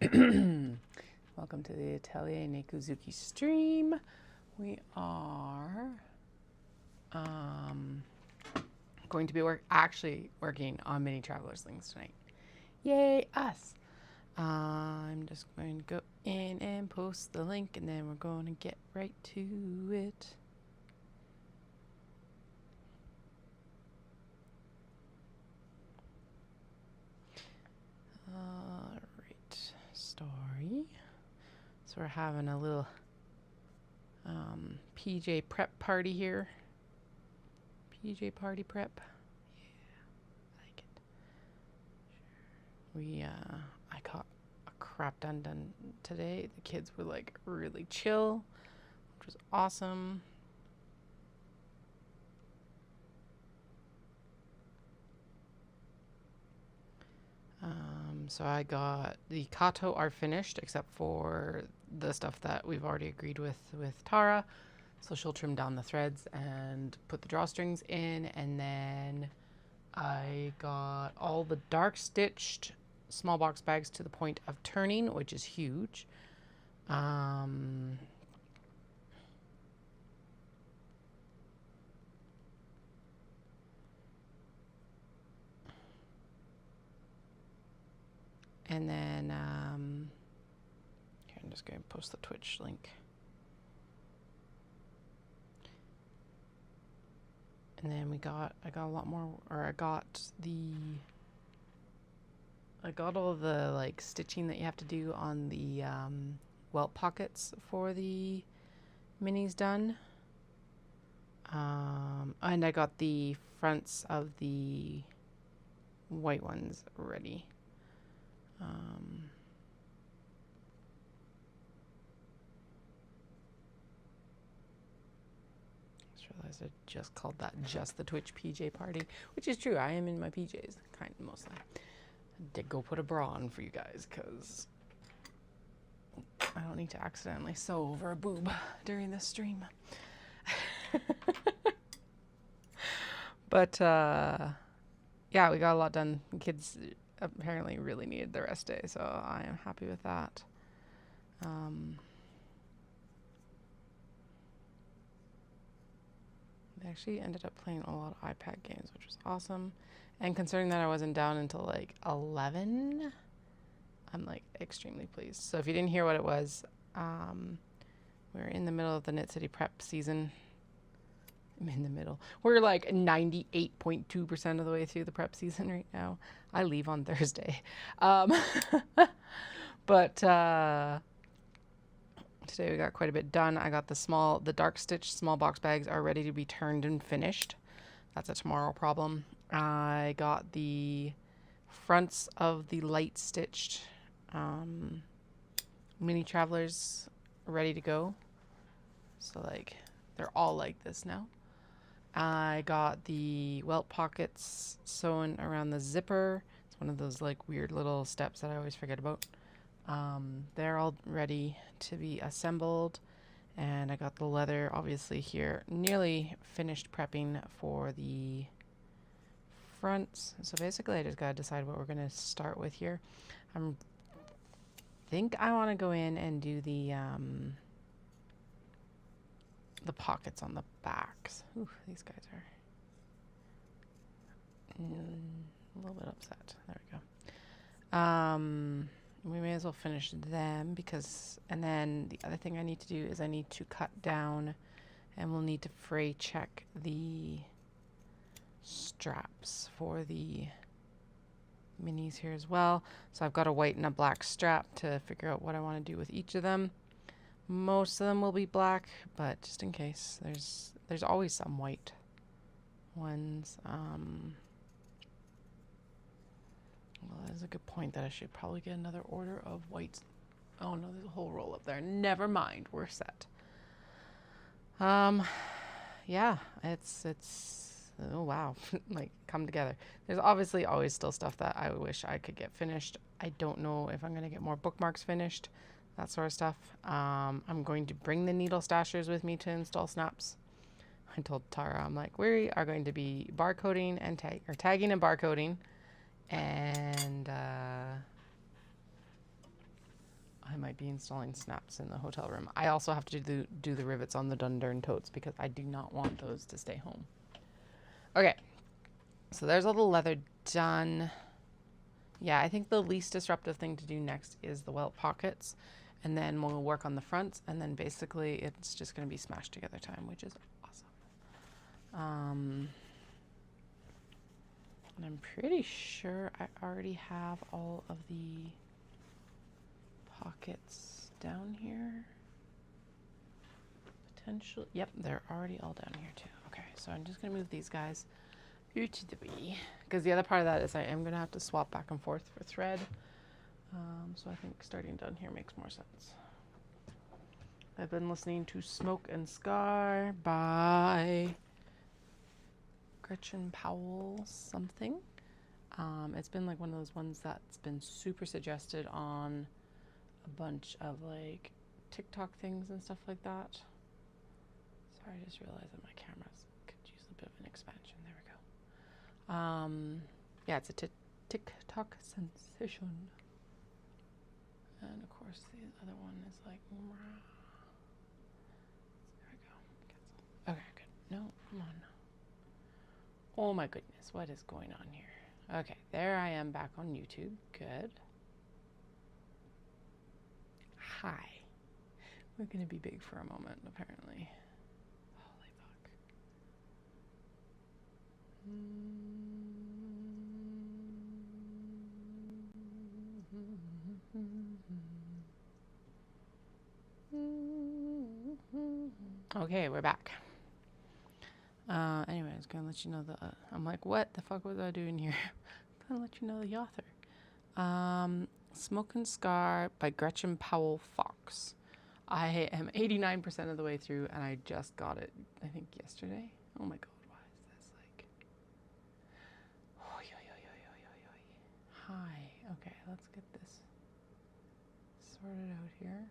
Welcome to the Atelier Nekuzuki stream. We are going to be actually working on mini traveler slings tonight. Yay, us! I'm just going to go in and post the link, and then we're going to get right to it. Alright, story. So we're having a little PJ prep party here. PJ party prep. Yeah, I like it. Sure. I got a crap done today. The kids were like really chill, which was awesome. So I got the kato are finished except for the stuff that we've already agreed with Tara. So she'll trim down the threads and put the drawstrings in, and then I got all the dark stitched small box bags to the point of turning, which is huge. And then here, I'm just going to post the Twitch link. And then I got a lot more, or I got all the like stitching that you have to do on the welt pockets for the minis done. And I got the fronts of the white ones ready. Just realized I just called that just the Twitch PJ party, which is true. I am in my PJs, kind of mostly. I did go put a bra on for you guys because I don't need to accidentally sew over a boob during this stream. But yeah, we got a lot done. The kids apparently really needed the rest day, so I am happy with that. They actually ended up playing a lot of iPad games, which was awesome. And considering that I wasn't down until like 11, I'm like extremely pleased. So if you didn't hear what it was, we're in the middle of the Knit City prep season. I'm in the middle. We're like 98.2% of the way through the prep season right now. I leave on Thursday. But today we got quite a bit done. I got the dark stitch small box bags are ready to be turned and finished. That's a tomorrow problem. I got the fronts of the light stitched mini travelers ready to go. So like they're all like this now. I got the welt pockets sewn around the zipper. It's one of those like weird little steps that I always forget about. They're all ready to be assembled. And I got the leather obviously here, nearly finished prepping for the fronts. So basically I just got to decide what we're going to start with here. I think I want to go in and do the pockets on the backs. Ooh, these guys are a little bit upset. There we go. We may as well finish them because, and then the other thing I need to do is I need to cut down, and we'll need to fray check the straps for the minis here as well. So I've got a white and a black strap to figure out what I want to do with each of them. Most of them will be black, but just in case, there's always some white ones. Well, that's a good point that I should probably get another order of whites. Oh no, there's a whole roll up there. Never mind, we're set. Yeah, it's oh wow, like come together. There's obviously always still stuff that I wish I could get finished. I don't know if I'm gonna get more bookmarks finished. That sort of stuff. I'm going to bring the needle stashers with me to install snaps. I told Tara, I'm like, we are going to be barcoding and tagging and barcoding, and I might be installing snaps in the hotel room. I also have to do the rivets on the Dundurn totes because I do not want those to stay home. Okay, so there's all the leather done. Yeah, I think the least disruptive thing to do next is the welt pockets, and then we'll work on the fronts, and then basically it's just going to be smashed together time, which is awesome. And I'm pretty sure I already have all of the pockets down here. Potential. Yep, they're already all down here too. Okay, so I'm just gonna move these guys to the way, because the other part of that is I am gonna have to swap back and forth for thread. So I think starting down here makes more sense. I've been listening to Smoke and Scar by Gretchen Powell something. It's been like one of those ones that's been super suggested on a bunch of like TikTok things and stuff like that. Sorry, I just realized that my cameras could use a bit of an expansion. There we go. Yeah, it's a TikTok sensation. And of course the other one is like, there we go. Cancel. Okay, good. No, come on. Oh my goodness, what is going on here? Okay, there I am back on YouTube. Good. Hi. We're gonna be big for a moment, apparently. Holy fuck. Okay, we're back. Anyway, I was gonna let you know I'm like, what the fuck was I doing here? I'm gonna let you know the author. Smoke and Scar by Gretchen Powell Fox. I am 89% of the way through, and I just got it, I think, yesterday. Oh my god, why is this like... Hi. Okay, let's get this sorted out here.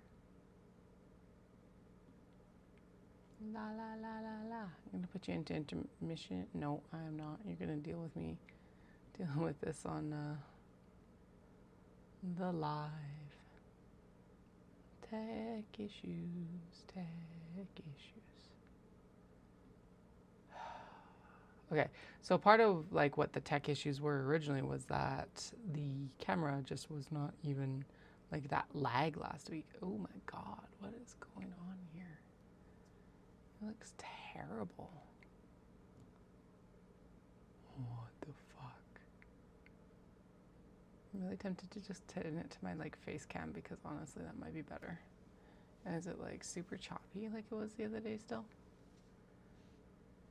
La la la la la. I'm gonna put you into intermission. No, I am not. You're gonna deal with me dealing with this on the live. Tech issues, tech issues. Okay, so part of like what the tech issues were originally was that the camera just was not even like that lag last week. Oh my god, what is going on here? It looks terrible. What the fuck? I'm really tempted to just turn it to my like face cam because honestly that might be better. And is it like super choppy like it was the other day still?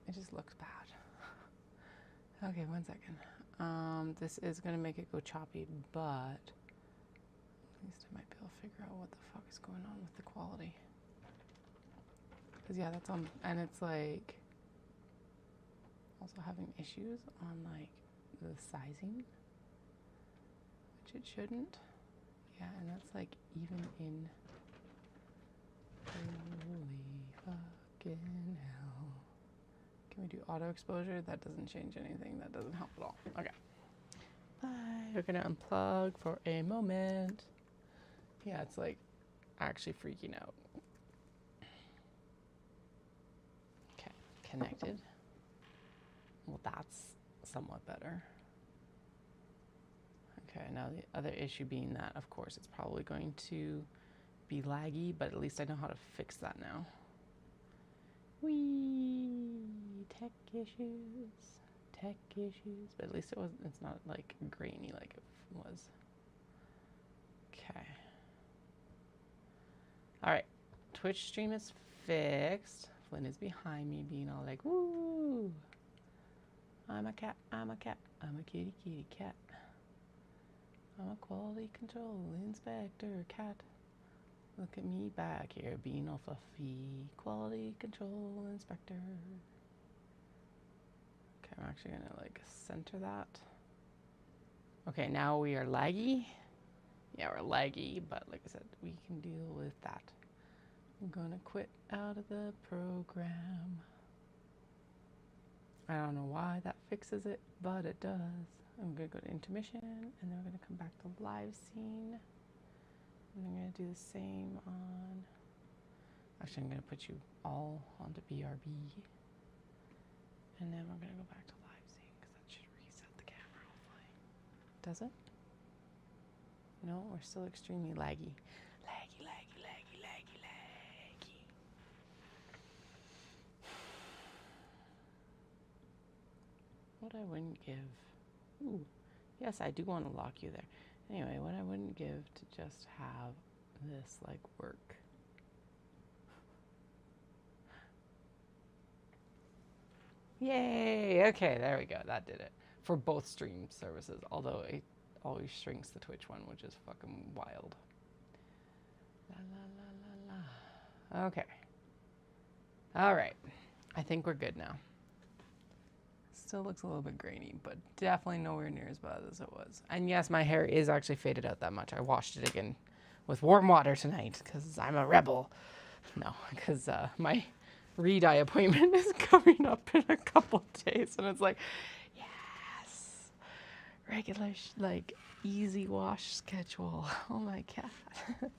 It just looks bad. Okay, 1 second. This is gonna make it go choppy, but at least I might be able to figure out what the fuck is going on with the quality. Cause yeah, that's on, and it's like also having issues on like the sizing, which it shouldn't. Yeah, and that's like even in, holy fucking hell. Can we do auto exposure? That doesn't change anything. That doesn't help at all. Okay. Bye. We're gonna unplug for a moment. Yeah, it's like actually freaking out. Okay, connected. Well, that's somewhat better. Okay, now the other issue being that, of course, it's probably going to be laggy, but at least I know how to fix that now. Whee! Tech issues. Tech issues. But at least it's not like grainy like it was. Okay. Alright. Twitch stream is fixed. Flynn is behind me being all like, woo! I'm a cat, I'm a cat, I'm a kitty kitty cat. I'm a quality control inspector cat. Look at me back here being all fluffy. Quality control inspector. Okay, I'm actually gonna like center that. Okay, now we are laggy. Yeah, we're laggy, but like I said, we can deal with that. I'm gonna quit out of the program. I don't know why that fixes it, but it does. I'm gonna go to intermission, and then we're gonna come back to live scene. And I'm going to do the same on... Actually, I'm going to put you all onto BRB. And then we're going to go back to live scene because that should reset the camera, hopefully. Does it? No, we're still extremely laggy. Laggy, laggy, laggy, laggy, laggy. What I wouldn't give... Ooh, yes, I do want to lock you there. Anyway, what I wouldn't give to just have this, like, work. Yay! Okay, there we go. That did it. For both stream services, although it always shrinks the Twitch one, which is fucking wild. La la la la la. Okay. Alright. I think we're good now. Still looks a little bit grainy, but definitely nowhere near as bad as it was. And yes, my hair is actually faded out that much. I washed it again with warm water tonight because I'm a rebel. No, because my re-dye appointment is coming up in a couple days, and it's like, yes, regular, like, easy wash schedule. Oh my god.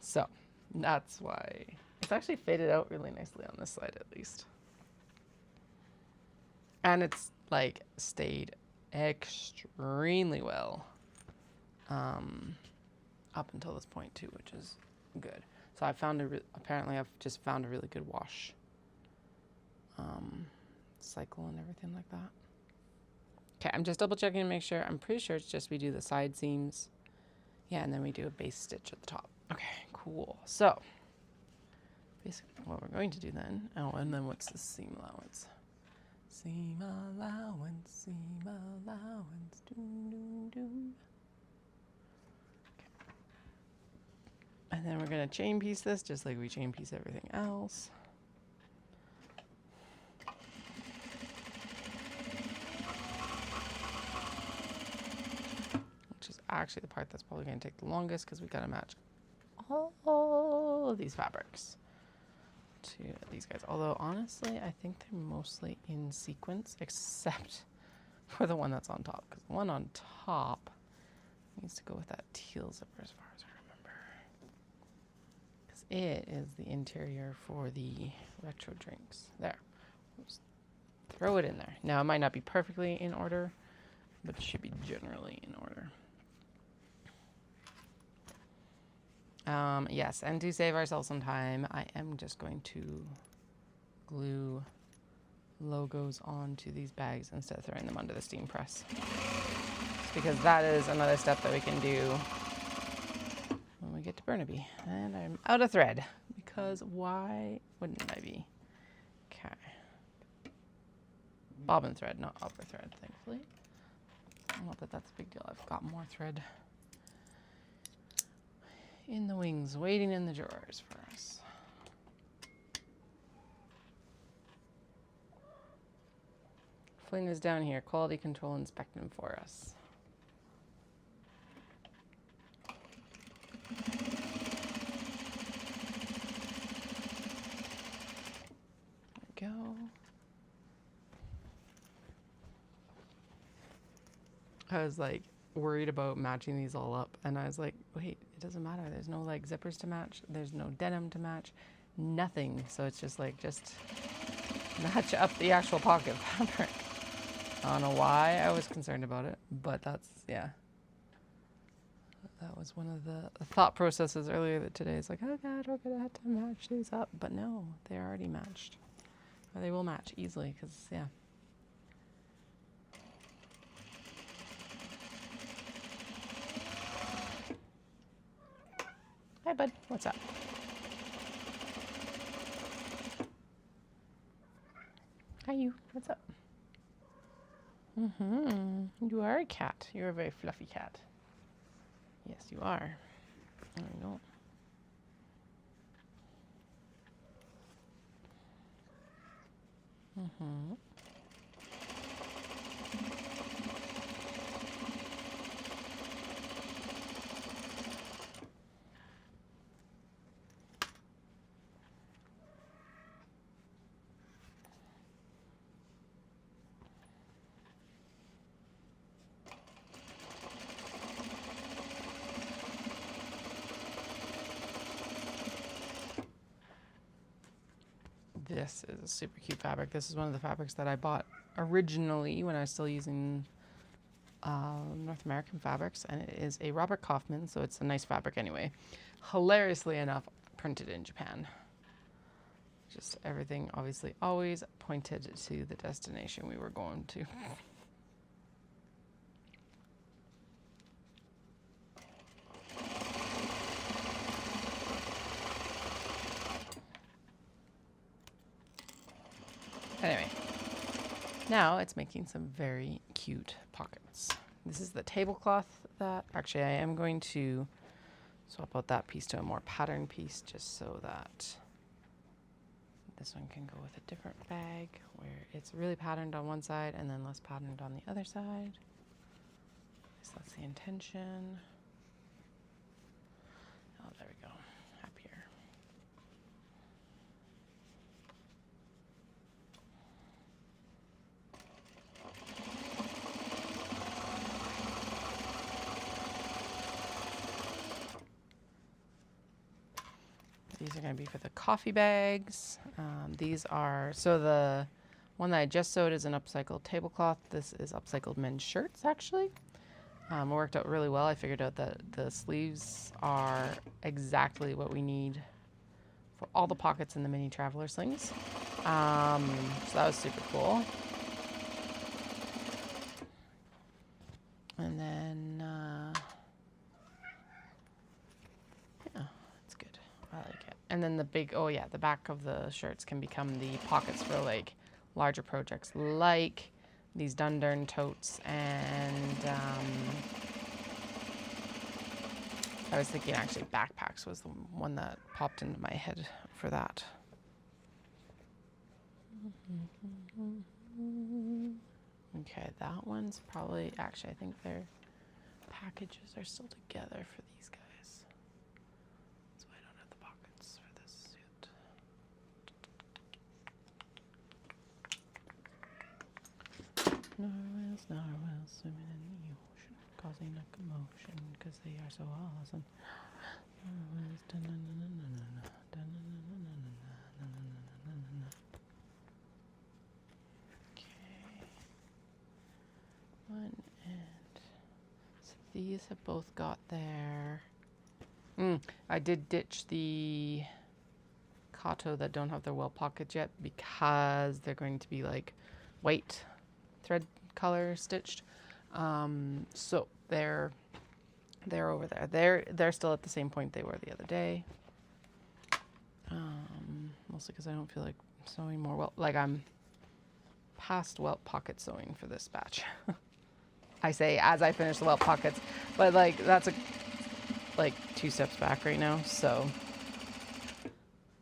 So, that's why. It's actually faded out really nicely on this side, at least. And it's, like, stayed extremely well up until this point, too, which is good. So I found apparently I've just found a really good wash cycle and everything like that. Okay, I'm just double checking to make sure. I'm pretty sure it's just we do the side seams. Yeah, and then we do a base stitch at the top. Okay, cool. So basically what we're going to do then, oh, and then what's the seam allowance? Seam allowance, seam allowance, doom, doom, doom. Okay. And then we're going to chain piece this just like we chain piece everything else. Which is actually the part that's probably going to take the longest because we got to match all of these fabrics to these guys. Although honestly, I think they're mostly in sequence except for the one that's on top, because the one on top needs to go with that teal zipper as far as I remember, because it is the interior for the retro drinks. There, just throw it in there. Now it might not be perfectly in order, but it should be generally in order. Yes, and to save ourselves some time, I am just going to glue logos onto these bags instead of throwing them under the steam press. Just because that is another step that we can do when we get to Burnaby. And I'm out of thread, because why wouldn't I be? Okay. Bobbin thread, not upper thread, thankfully. Not that that's a big deal. I've got more thread in the wings, waiting in the drawers for us. Flynn is down here. Quality control inspecting for us. There we go. I was like worried about matching these all up, and I was like, wait, it doesn't matter. There's no like zippers to match. There's no denim to match. Nothing. So it's just like, just match up the actual pocket fabric. I don't know why I was concerned about it, but that's, yeah. That was one of the thought processes earlier today. It's like, oh God, we're going to have to match these up. But no, they're already matched. Or they will match easily, because, yeah. Hi, bud. What's up? Hi, you. What's up? You are a cat. You're a very fluffy cat. Yes, you are. There we go. This is a super cute fabric. This is one of the fabrics that I bought originally when I was still using North American fabrics, and it is a Robert Kaufman, so it's a nice fabric anyway. Hilariously enough, printed in Japan. Just everything obviously always pointed to the destination we were going to. Anyway, now it's making some very cute pockets. This is the tablecloth that, actually I am going to swap out that piece to a more patterned piece just so that this one can go with a different bag where it's really patterned on one side and then less patterned on the other side. So that's the intention. Oh, there we go. Happier. These are going to be for the coffee bags. These are, so the one that I just sewed is an upcycled tablecloth. This is upcycled men's shirts, actually. It worked out really well. I figured out that the sleeves are exactly what we need for all the pockets in the mini traveler slings. So that was super cool. And then, yeah, it's good. I like it. And then the big, oh yeah, the back of the shirts can become the pockets for like larger projects like these Dundurn totes, and I was thinking actually backpacks was the one that popped into my head for that. Okay, that one's probably, actually I think their packages are still together for these guys. That's why I don't have the pockets for this suit. Narwhals swimming in the ocean, causing a commotion because they are so awesome. Narwhals, da-na-na-na-na-na, da-na-na-na-na-na-na-na-na-na-na. Okay. One, and so these have both got their. I did ditch the Kato that don't have their well pockets yet because they're going to be like white thread color stitched. So they're over there. They're still at the same point they were the other day. Mostly because I don't feel like sewing more welt. Like I'm past welt pocket sewing for this batch. I say as I finish the welt pockets, but like that's like 2 steps back right now. So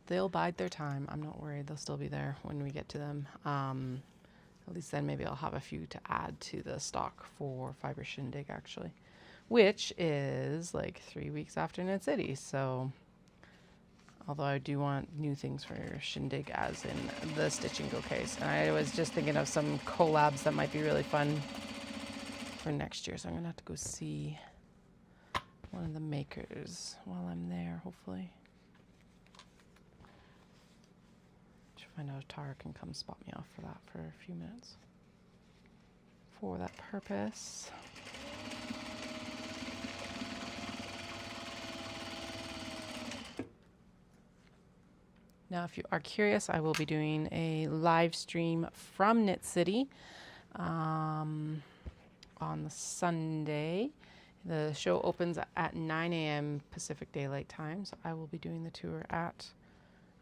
they'll bide their time. I'm not worried. They'll still be there when we get to them. At least then maybe I'll have a few to add to the stock for Fibre Shindig actually, which is like 3 weeks after Knit City. So although I do want new things for Shindig as in the Stitch and Go case. And I was just thinking of some collabs that might be really fun for next year. So I'm gonna have to go see one of the makers while I'm there, hopefully. I know Tara can come spot me off for that for a few minutes for that purpose. Now, if you are curious, I will be doing a live stream from Knit City on the Sunday. The show opens at 9 a.m. Pacific Daylight Time, so I will be doing the tour at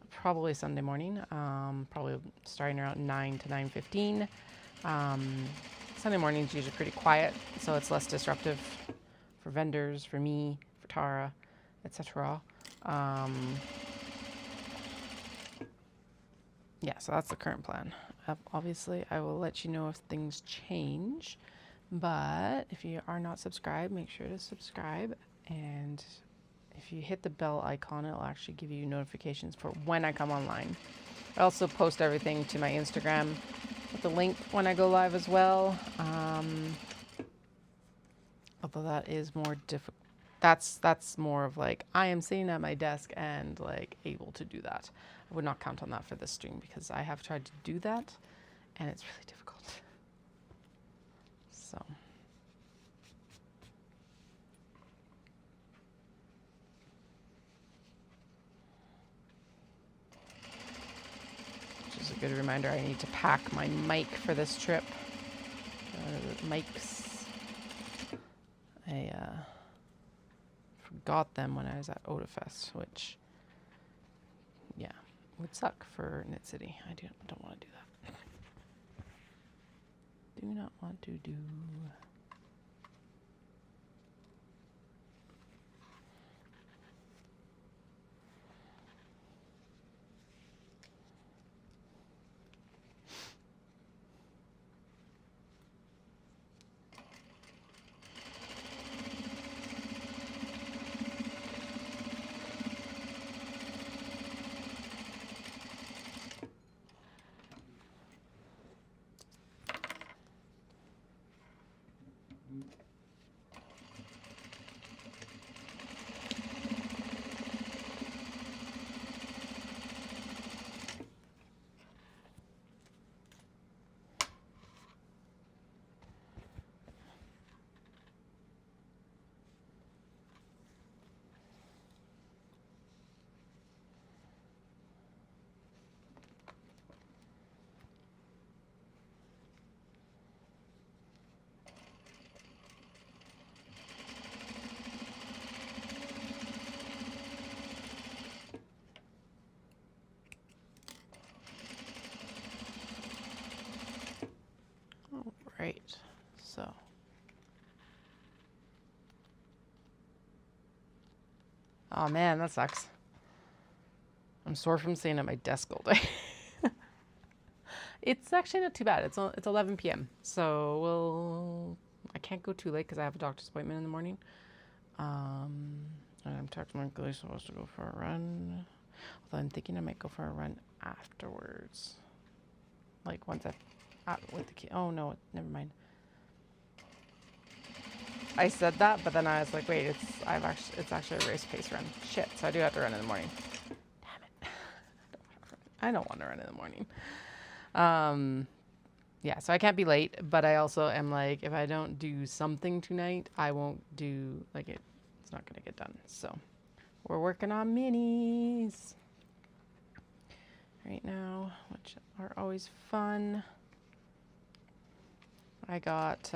probably Sunday morning, probably starting around 9 to 9:15. Sunday morning is usually pretty quiet, so it's less disruptive for vendors, for me, for Tara, etc. Yeah, so that's the current plan. Obviously, I will let you know if things change, but if you are not subscribed, make sure to subscribe, and if you hit the bell icon, it'll actually give you notifications for when I come online. I also post everything to my Instagram with the link when I go live as well. Although that is more that's more of like, I am sitting at my desk and like able to do that. I would not count on that for this stream because I have tried to do that and it's really difficult. So. Which is a good reminder, I need to pack my mic for this trip. Mics. I forgot them when I was at Odafest, which, yeah, would suck for Knit City. I don't want to do that. Do not want to do. Right, so. Oh man, that sucks. I'm sore from sitting at my desk all day. It's actually not too bad. It's 11 p.m. So I can't go too late because I have a doctor's appointment in the morning. And I'm technically supposed to go for a run. Although I'm thinking I might go for a run afterwards. Like once with the kid. Oh no, never mind. I said that, but then I was like, wait, it's actually a race pace run. Shit, so I do have to run in the morning. Damn it. I don't want to run in the morning. Yeah, so I can't be late, but I also am like, if I don't do something tonight, I won't do, like, it's not going to get done. So we're working on minis right now, which are always fun. I got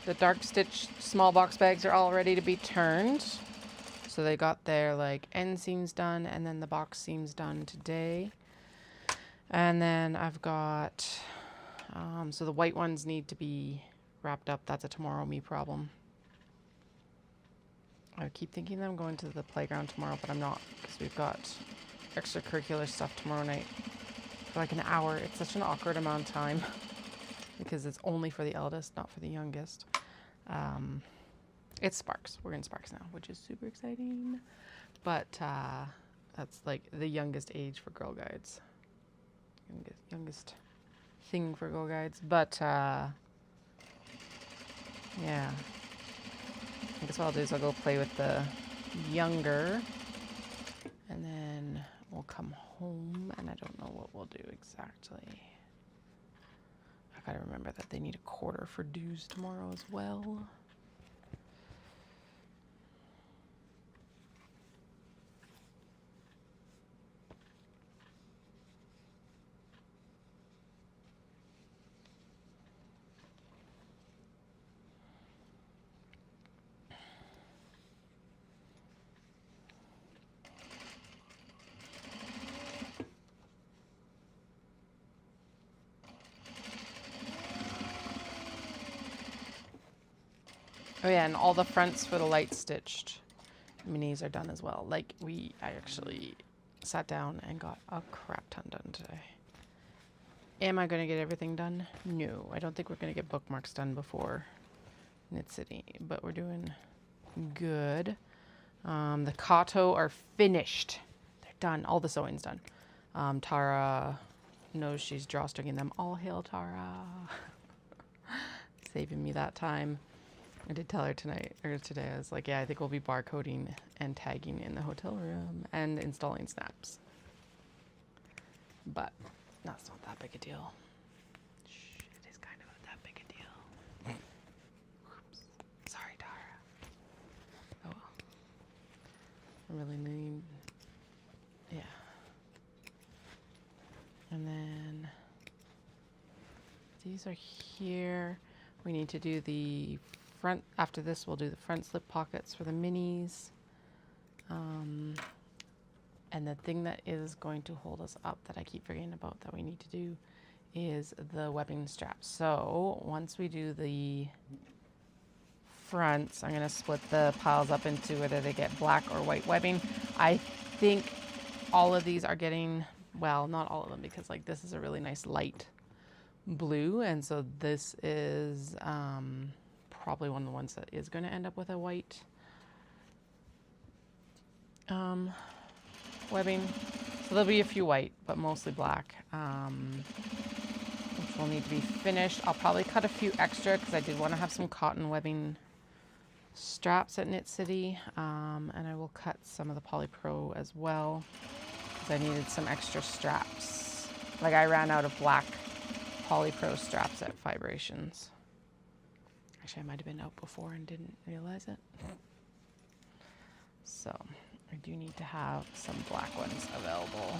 the dark stitch small box bags are all ready to be turned. So they got their like end seams done and then the box seams done today. And then I've got, so the white ones need to be wrapped up. That's a tomorrow me problem. I keep thinking that I'm going to the playground tomorrow, but I'm not because we've got extracurricular stuff tomorrow night for like an hour. It's such an awkward amount of time because it's only for the eldest, not for the youngest. It's Sparks. We're in Sparks now, which is super exciting. But that's like the youngest age for Girl Guides. Youngest thing for Girl Guides. But yeah. I guess what I'll do is I'll go play with the younger. And then we'll come home. And I don't know what we'll do exactly. I gotta remember that they need a quarter for dues tomorrow as well. Oh yeah, and all the fronts for the light stitched minis are done as well. Like I actually sat down and got a crap ton done today. Am I going to get everything done? No, I don't think we're going to get bookmarks done before Knit City, but we're doing good. The Kato are finished. They're done. All the sewing's done. Tara knows she's drawstringing them. All hail Tara. Saving me that time. I did tell her tonight, or today, I was like, yeah, I think we'll be barcoding and tagging in the hotel room and installing snaps. But that's not that big a deal. Shh, it is kind of that big a deal. Oops. Sorry, Tara. Oh well. I really need, yeah. And then these are here. We need to do the front. After this, we'll do the front slip pockets for the minis. And the thing that is going to hold us up that I keep forgetting about that we need to do is the webbing straps. So once we do the fronts, I'm going to split the piles up into whether they get black or white webbing. I think all of these are getting, well, not all of them, because like this is a really nice light blue, and so this is probably one of the ones that is going to end up with a white webbing. So there'll be a few white, but mostly black, which will need to be finished. I'll probably cut a few extra because I did want to have some cotton webbing straps at Knit City, and I will cut some of the Polypro as well because I needed some extra straps. Like I ran out of black Polypro straps at Vibrations. Actually, I might have been out before and didn't realize it. So I do need to have some black ones available.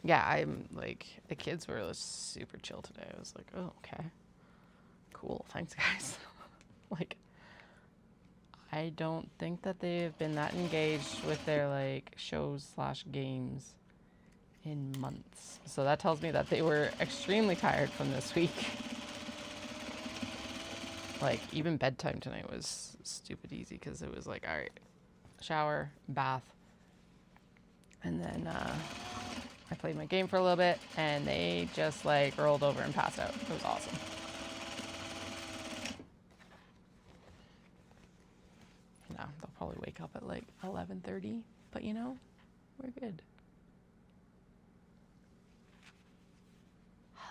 Yeah, I'm like, the kids were super chill today. I was like, oh, okay. Cool, thanks guys. Like, I don't think that they've been that engaged with their like shows/games in months. So that tells me that they were extremely tired from this week. Like even bedtime tonight was stupid easy because it was like, all right, shower, bath, and then I played my game for a little bit and they just like rolled over and passed out. It was awesome. No, they'll probably wake up at like 11:30, but you know, we're good.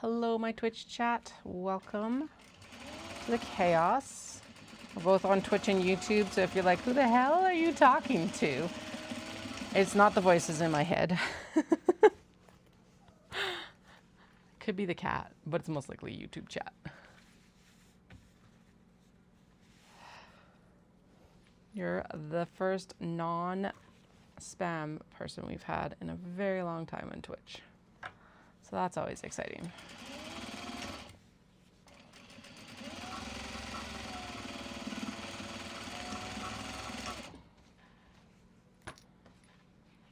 Hello, my Twitch chat. Welcome to the chaos. We're both on Twitch and YouTube, so if you're like, who the hell are you talking to? It's not the voices in my head. Could be the cat, but it's most likely YouTube chat. You're the first non-spam person we've had in a very long time on Twitch. So that's always exciting.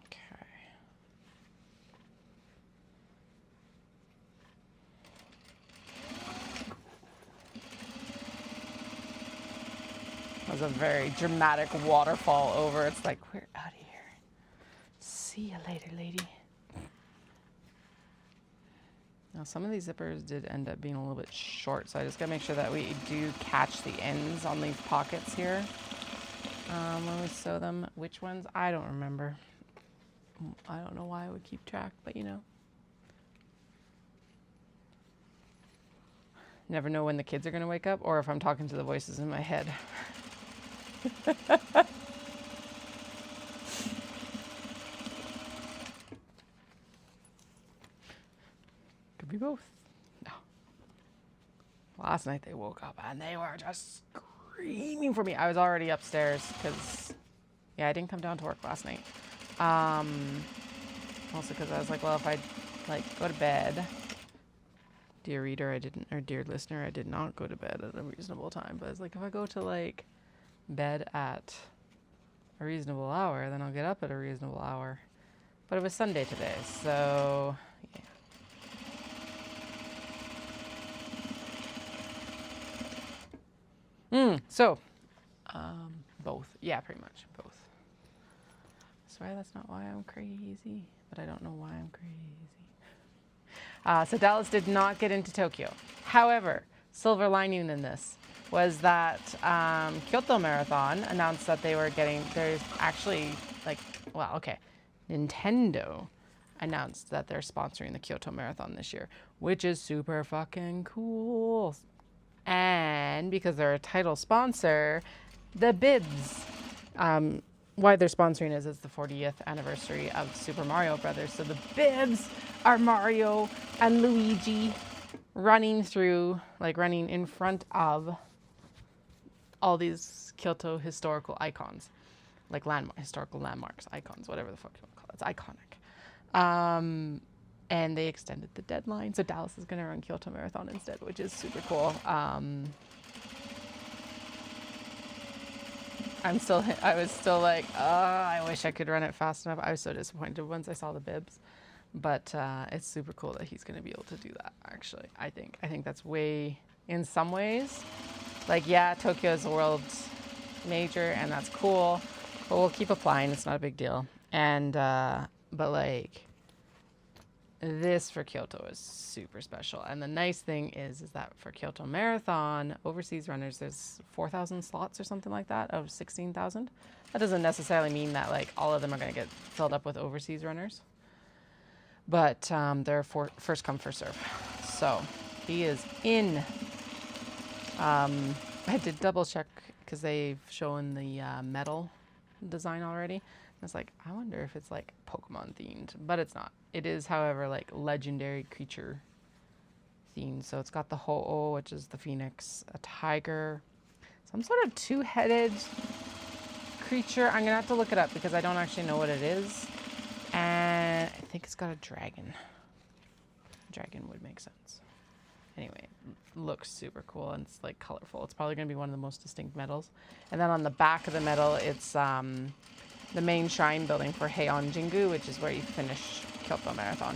Okay. That was a very dramatic waterfall over. It's like, we're out of here. See you later, lady. Now some of these zippers did end up being a little bit short, so I just gotta make sure that we do catch the ends on these pockets here when we sew them. Which ones? I don't remember. I don't know why I would keep track, but you know. Never know when the kids are gonna wake up or if I'm talking to the voices in my head. Could be both. No. Last night they woke up and they were just screaming for me. I was already upstairs because, yeah, I didn't come down to work last night. Also because I was like, well, if I like go to bed, dear reader, I didn't, or dear listener, I did not go to bed at a reasonable time. But it's like, if I go to like bed at a reasonable hour, then I'll get up at a reasonable hour. But it was Sunday today, so yeah. So, both. Yeah, pretty much both. I swear that's not why I'm crazy, but I don't know why I'm crazy. So Dallas did not get into Tokyo. However, silver lining in this was that Kyoto Marathon announced that they were getting, there's actually like, well, okay, Nintendo announced that they're sponsoring the Kyoto Marathon this year, which is super fucking cool. And because they're a title sponsor, the bibs, why they're sponsoring is it's the 40th anniversary of Super Mario Brothers. So the bibs are Mario and Luigi running through, like running in front of all these Kyoto historical icons, like historical landmarks, icons, whatever the fuck you want to call it. It's iconic. And they extended the deadline, so Dallas is going to run Kyoto Marathon instead, which is super cool. I was still like, oh, I wish I could run it fast enough. I was so disappointed once I saw the bibs, but it's super cool that he's going to be able to do that. Actually, I think that's way, in some ways, like, yeah, Tokyo is a world major and that's cool, but we'll keep applying. It's not a big deal. And but like, this for Kyoto is super special. And the nice thing is that for Kyoto Marathon, overseas runners, there's 4,000 slots or something like that of 16,000. That doesn't necessarily mean that like all of them are going to get filled up with overseas runners. But they're first come, first serve. So he is in. I did double check because they've shown the medal design already. It's like, I wonder if it's like Pokemon themed, but it's not. It is, however, like legendary creature themed. So it's got the Ho-Oh, which is the phoenix, a tiger, some sort of two-headed creature. I'm gonna have to look it up because I don't actually know what it is. And I think it's got a dragon. Dragon would make sense. Anyway, looks super cool and it's like colorful. It's probably gonna be one of the most distinct medals. And then on the back of the medal, it's the main shrine building for Heian Jingu, which is where you finish Kyoto Marathon.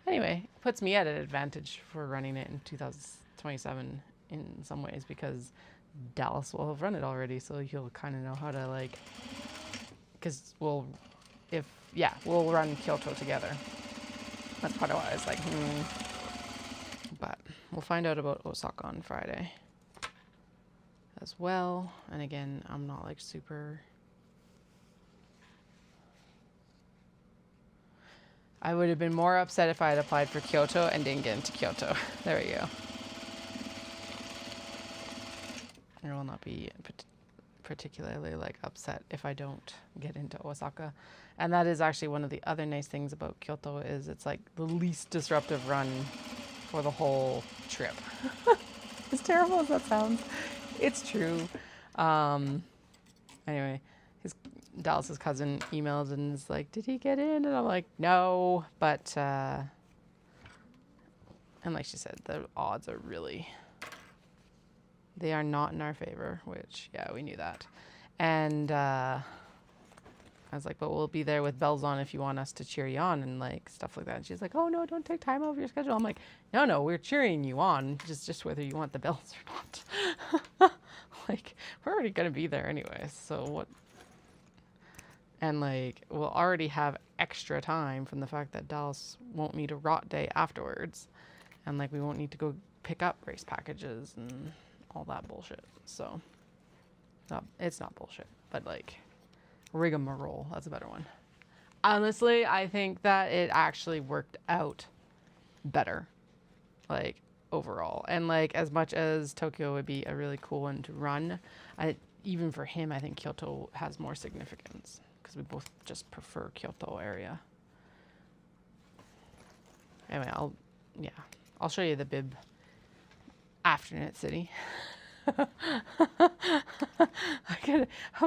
Anyway, it puts me at an advantage for running it in 2027 in some ways because Dallas will have run it already, so he'll kind of know how to like, because we'll run Kyoto together. That's part of why I was like, But we'll find out about Osaka on Friday as well. And again, I'm not like super... I would have been more upset if I had applied for Kyoto and didn't get into Kyoto. There we go. I will not be particularly like upset if I don't get into Osaka. And that is actually one of the other nice things about Kyoto is it's like the least disruptive run for the whole trip. As terrible as that sounds, it's true. Anyway, Dallas's cousin emailed and is like, did he get in? And I'm like, no, but and like she said, the odds are really, they are not in our favor, which, yeah, we knew that. And I was like, but we'll be there with bells on if you want us to cheer you on and like stuff like that. And she's like, oh no, don't take time over your schedule. I'm like, no, we're cheering you on, just whether you want the bells or not. Like, we're already gonna be there anyway, so what? And like, we'll already have extra time from the fact that Dallas won't need a rot day afterwards, and like we won't need to go pick up race packages and all that bullshit. So, it's not bullshit, but like, rigmarole, that's a better one. Honestly, I think that it actually worked out better, like overall. And like, as much as Tokyo would be a really cool one to run, even for him, I think Kyoto has more significance because we both just prefer Kyoto area. Anyway, I'll show you the bib after Knit City. I'm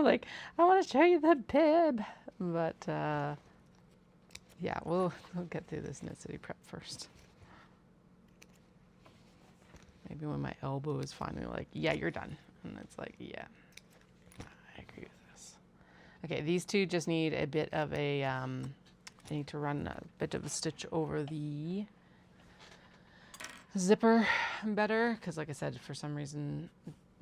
like, I want to show you the bib, but yeah, we'll get through this Knit City prep first. Maybe when my elbow is finally like, yeah, you're done, and it's like, yeah, I agree with this. Okay, these two just need a bit of a I need to run a bit of a stitch over the zipper better, because like I said, for some reason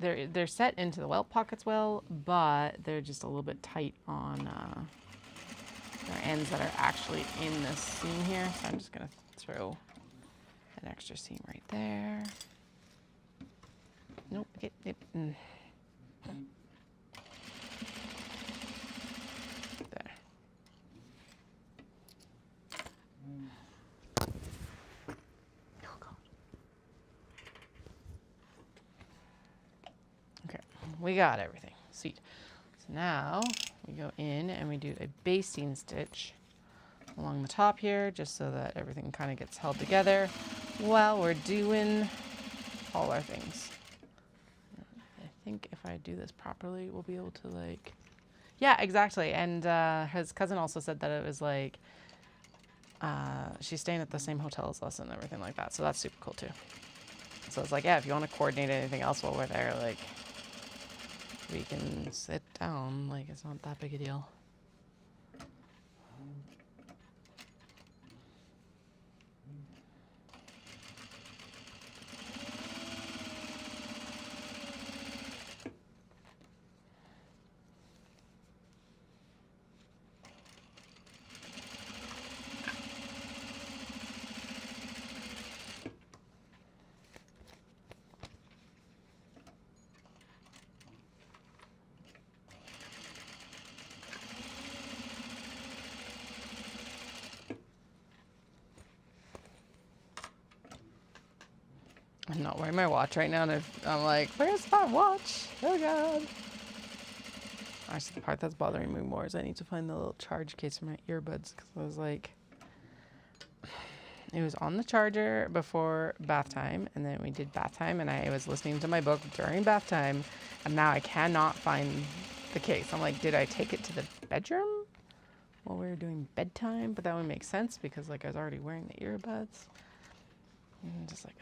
they're set into the welt pockets well, but they're just a little bit tight on the ends that are actually in this seam here. So I'm just gonna throw an extra seam right there. Nope. There. we got everything. Sweet. So now we go in and we do a basting stitch along the top here, just so that everything kind of gets held together while we're doing all our things. I think if I do this properly, we'll be able to like, yeah, exactly. And his cousin also said that it was like, she's staying at the same hotel as us and everything like that. So that's super cool too. So it's like, yeah, if you want to coordinate anything else while we're there, like we can sit down. Like it's not that big a deal. I'm not wearing my watch right now, and I'm like, where's my watch? Oh god. Actually, the part that's bothering me more is I need to find the little charge case for my earbuds, because I was like, it was on the charger before bath time, and then we did bath time, and I was listening to my book during bath time, and now I cannot find the case. I'm like, did I take it to the bedroom while we were doing bedtime? But that would make sense, because like I was already wearing the earbuds. And I'm just like,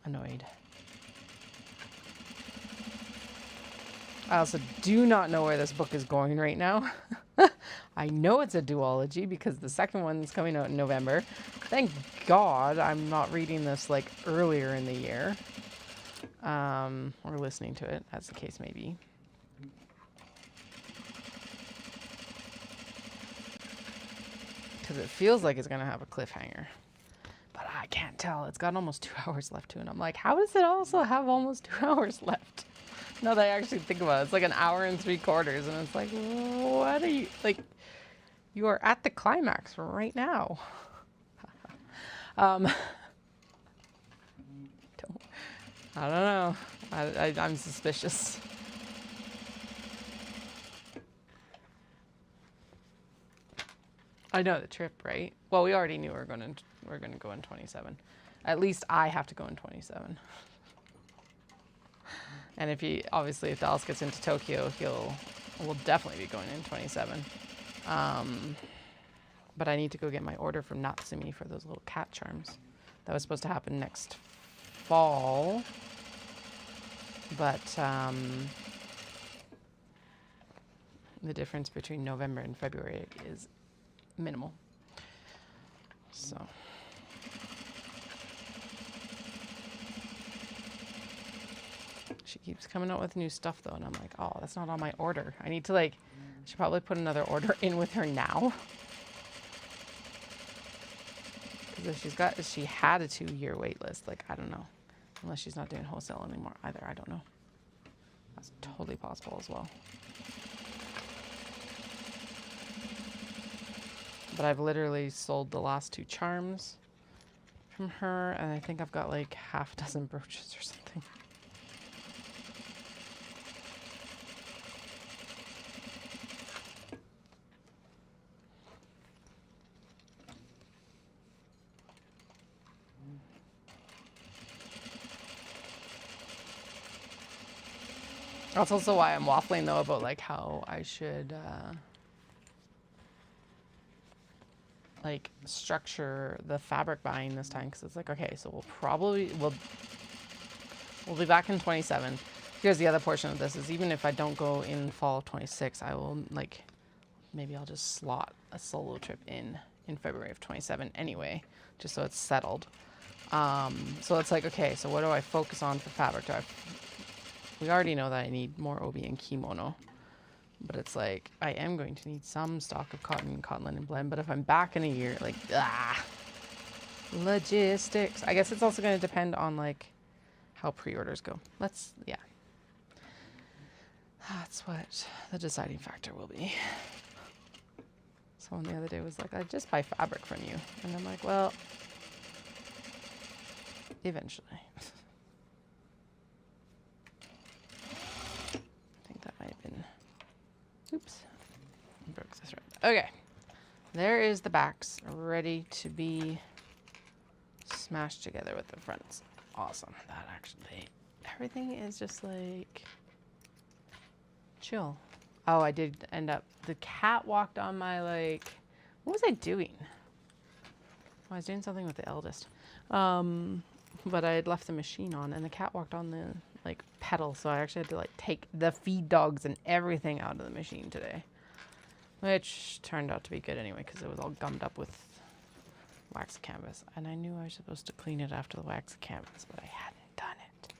annoyed. I also do not know where this book is going right now. I know it's a duology because the second one's coming out in November. Thank God I'm not reading this like earlier in the year. Or listening to it, as the case may be. Because it feels like it's going to have a cliffhanger. But I can't tell. It's got almost 2 hours left to it. And I'm like, how does it also have almost 2 hours left? Now that I actually think about it, it's like 1 hour and 3/4. And it's like, what are you, like, you are at the climax right now. I don't know. I'm suspicious. I know the trip, right? Well, we already knew we're gonna go in 27. At least I have to go in 27. And if Dallas gets into Tokyo, we'll definitely be going in 27. But I need to go get my order from Natsumi for those little cat charms. That was supposed to happen next fall. But the difference between November and February is minimal. So. She keeps coming out with new stuff though, and I'm like, oh, that's not on my order. I need to I should probably put another order in with her now. Because if she had a 2-year wait list, like, I don't know. Unless she's not doing wholesale anymore either, I don't know. That's totally possible as well. But I've literally sold the last 2 charms from her, and I think I've got like half a dozen brooches or something. That's also why I'm waffling though about like how I should like structure the fabric buying this time, because it's like, okay, so we'll be back in 27. Here's the other portion of this is, even if I don't go in fall of 26, I will like, maybe I'll just slot a solo trip in February of 27 anyway, just so it's settled. So it's like, okay, so what do I focus on for fabric? We already know that I need more obi and kimono, but it's like, I am going to need some stock of cotton and cotton linen blend. But if I'm back in a year, like, logistics. I guess it's also going to depend on like how pre-orders go. Yeah. That's what the deciding factor will be. Someone the other day was like, I just buy fabric from you. And I'm like, well, eventually. Oops. Broke this thread. Okay. There is the backs ready to be smashed together with the fronts. Awesome. That actually, everything is just like chill. Oh, I did end up, the cat walked on my like, what was I doing? Oh, I was doing something with the eldest. But I had left the machine on and the cat walked on the like pedal. So I actually had to like take the feed dogs and everything out of the machine today. Which turned out to be good anyway, because it was all gummed up with wax canvas. And I knew I was supposed to clean it after the wax canvas, but I hadn't done it.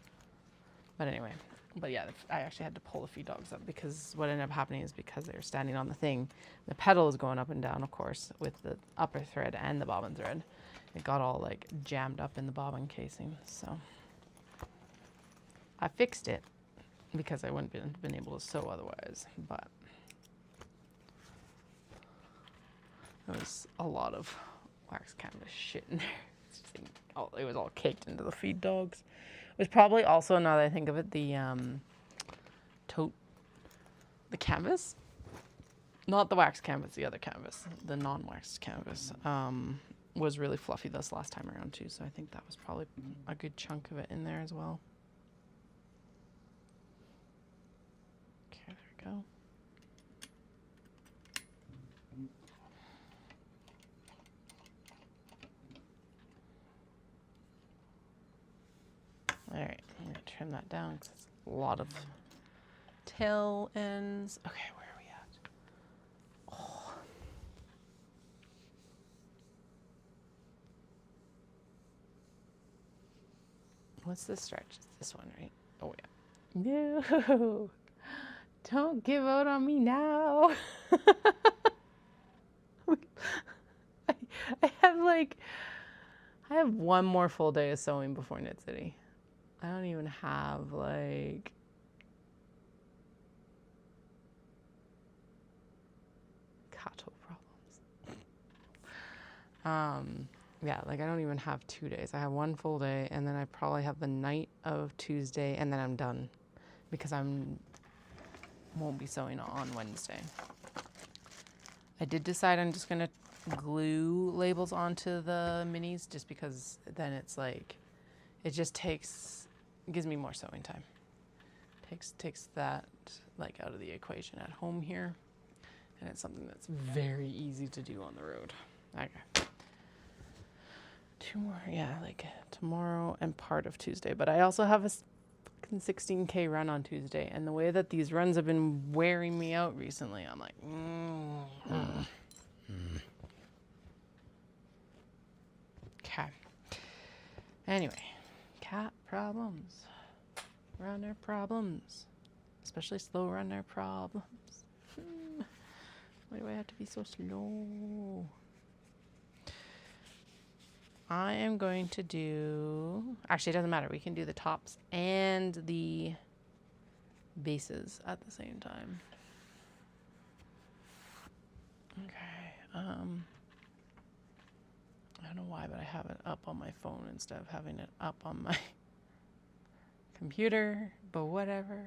But anyway, but yeah, I actually had to pull the feed dogs up because what ended up happening is because they were standing on the thing, the pedal was going up and down, of course, with the upper thread and the bobbin thread. It got all like jammed up in the bobbin casing. So I fixed it because I wouldn't have been able to sew otherwise, but there was a lot of wax canvas shit in there. It was all caked into the feed dogs. It was probably also, now that I think of it, the canvas, not the wax canvas, the other canvas, the non-waxed canvas, was really fluffy this last time around too. So I think that was probably a good chunk of it in there as well. Okay, there we go. All right, I'm gonna trim that down because it's a lot of tail ends. Okay, where are we at? Oh. What's this stretch? It's this one, right? Oh yeah. No, don't give out on me now. I have one more full day of sewing before Knit City. I don't even have like cattle problems. Yeah, like I don't even have 2 days. I have one full day and then I probably have the night of Tuesday and then I'm done because won't be sewing on Wednesday. I did decide I'm just gonna glue labels onto the minis just because then it's like, it just gives me more sewing time. Takes that like out of the equation at home here. And it's something that's very easy to do on the road. Okay. 2 more, yeah, like tomorrow and part of Tuesday. But I also have a 16K run on Tuesday. And the way that these runs have been wearing me out recently, I'm like, Okay. Anyway, cat problems. Runner problems. Especially slow runner problems. Why do I have to be so slow? I am going to do, actually it doesn't matter, we can do the tops and the bases at the same time. Okay, I don't know why, but I have it up on my phone instead of having it up on my computer, but whatever.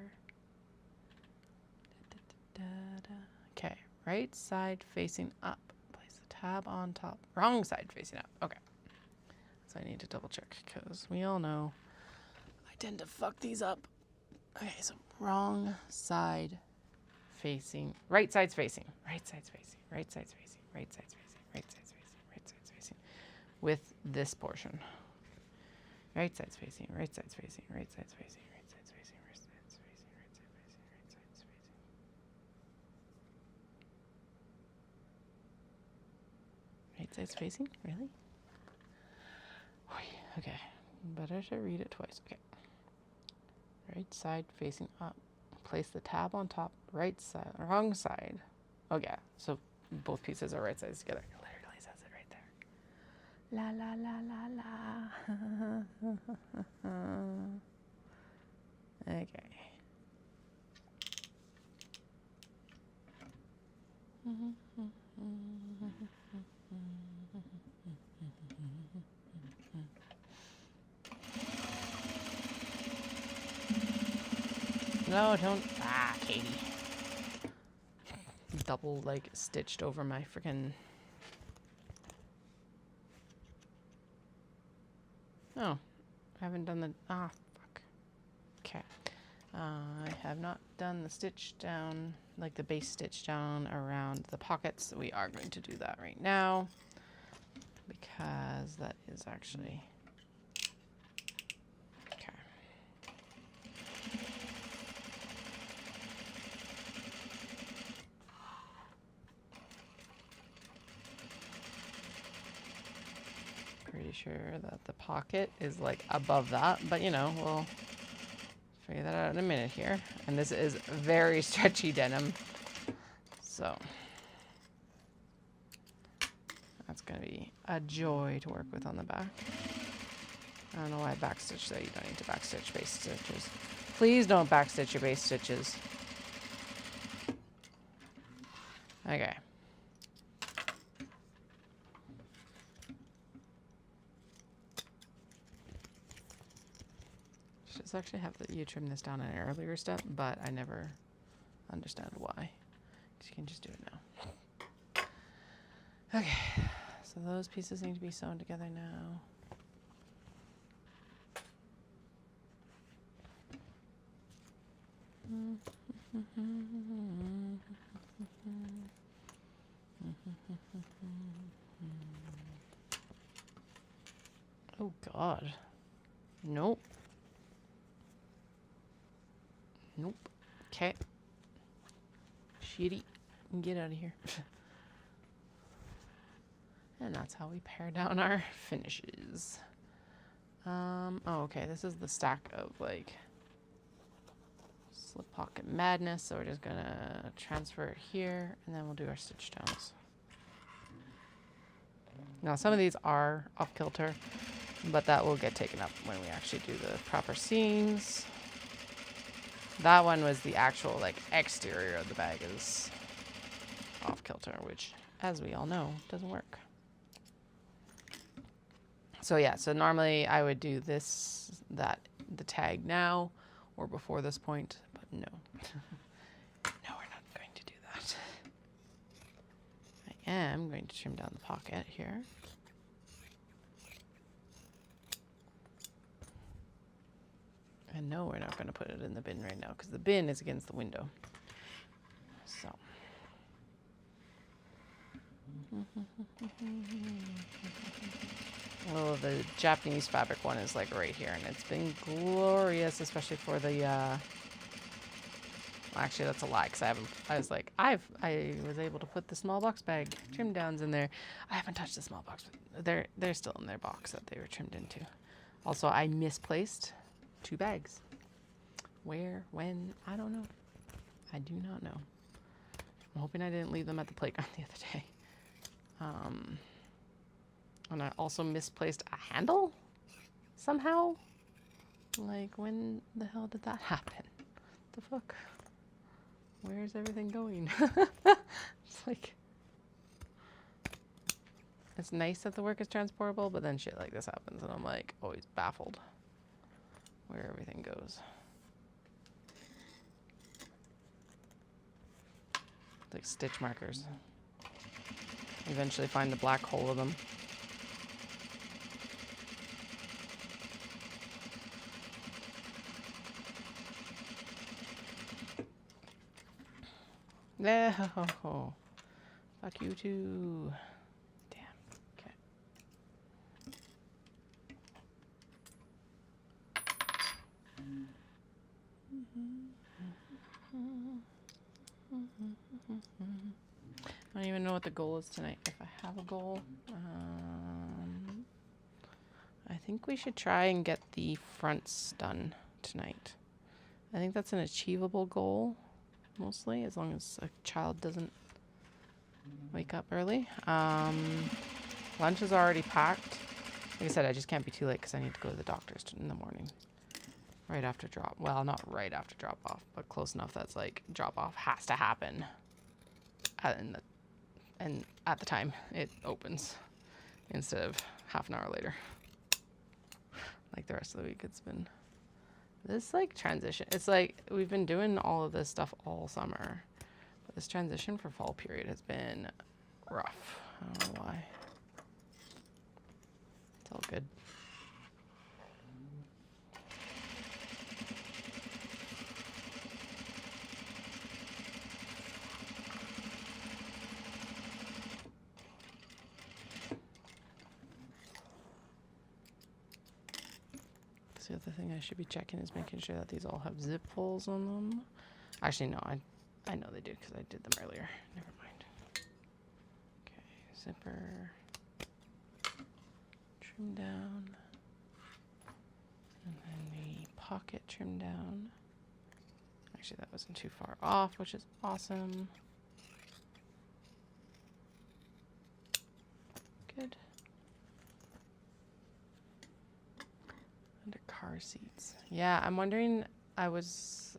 Okay, right side facing up. Place the tab on top. Wrong side facing up. Okay. So I need to double check because we all know I tend to fuck these up. Okay, so wrong side facing. Right side's facing. Right side's facing. Right side's facing. Right side's facing. Right side's facing. Right side's facing. With this portion. Right side's facing. Right side's facing. Right side's facing. Right side's facing. Right side's facing. Right side's facing. Right side's facing. Right side's facing? Really? Okay, better to read it twice. Okay. Right side facing up. Place the tab on top. Right side, wrong side. Oh yeah, so both pieces are right sides together. It literally says it right there. La la la la la. Okay. No, don't. Ah, Katie. double like stitched over my freaking. Oh, I haven't done the, fuck. Okay. I have not done the stitch down, like the base stitch down around the pockets. We are going to do that right now because that is actually, okay. Pretty sure that the pocket is like above that, but you know, we'll figure that out in a minute here. And this is very stretchy denim, so that's gonna be a joy to work with on the back. I don't know why I backstitch that. You don't need to backstitch base stitches. Please don't backstitch your base stitches. Okay. Should actually have you trim this down an earlier step, but I never understand why. You can just do it now. Okay, so those pieces need to be sewn together now. Oh God. Nope. Nope. Okay. Shitty. Get out of here. And that's how we pare down our finishes. Oh, okay. This is the stack of like slip pocket madness. So we're just gonna transfer it here and then we'll do our stitch downs. Now some of these are off kilter, but that will get taken up when we actually do the proper seams. That one was the actual like exterior of the bag is off kilter, which as we all know doesn't work. So yeah, so normally I would do this, the tag now or before this point, but no. No, we're not going to do that. I am going to trim down the pocket here. And no, we're not going to put it in the bin right now because the bin is against the window. So. Oh, the Japanese fabric one is like right here, and it's been glorious, especially for the. Actually, that's a lie because I was like, I was able to put the small box bag trim downs in there. I haven't touched the small box. They're still in their box that they were trimmed into. Also, I misplaced 2 bags. Where, when, I don't know. I do not know. I'm hoping I didn't leave them at the playground the other day. And I also misplaced a handle somehow. Like, when the hell did that happen? The fuck? Where's everything going? It's like, it's nice that the work is transportable, but then shit like this happens and I'm like always baffled where everything goes. Like stitch markers. Eventually find the black hole of them. No. Fuck you too. Damn. Okay. I don't even know what the goal is tonight. If I have a goal, I think we should try and get the fronts done tonight. I think that's an achievable goal, mostly, as long as a child doesn't wake up early. Lunch is already packed. Like I said, I just can't be too late because I need to go to the doctor's in the morning. Right after drop. Well, not right after drop off, but close enough that's like drop off has to happen. And at the time it opens instead of half an hour later. Like the rest of the week it's been this like transition. It's like we've been doing all of this stuff all summer. But This transition for fall period has been rough. I don't know why. It's all good. The other thing I should be checking is making sure that these all have zip pulls on them. Actually, no, I know they do because I did them earlier. Never mind. Okay, zipper. Trim down. And then the pocket trim down. Actually, that wasn't too far off, which is awesome. Good. Under car seats. Yeah, I'm wondering, I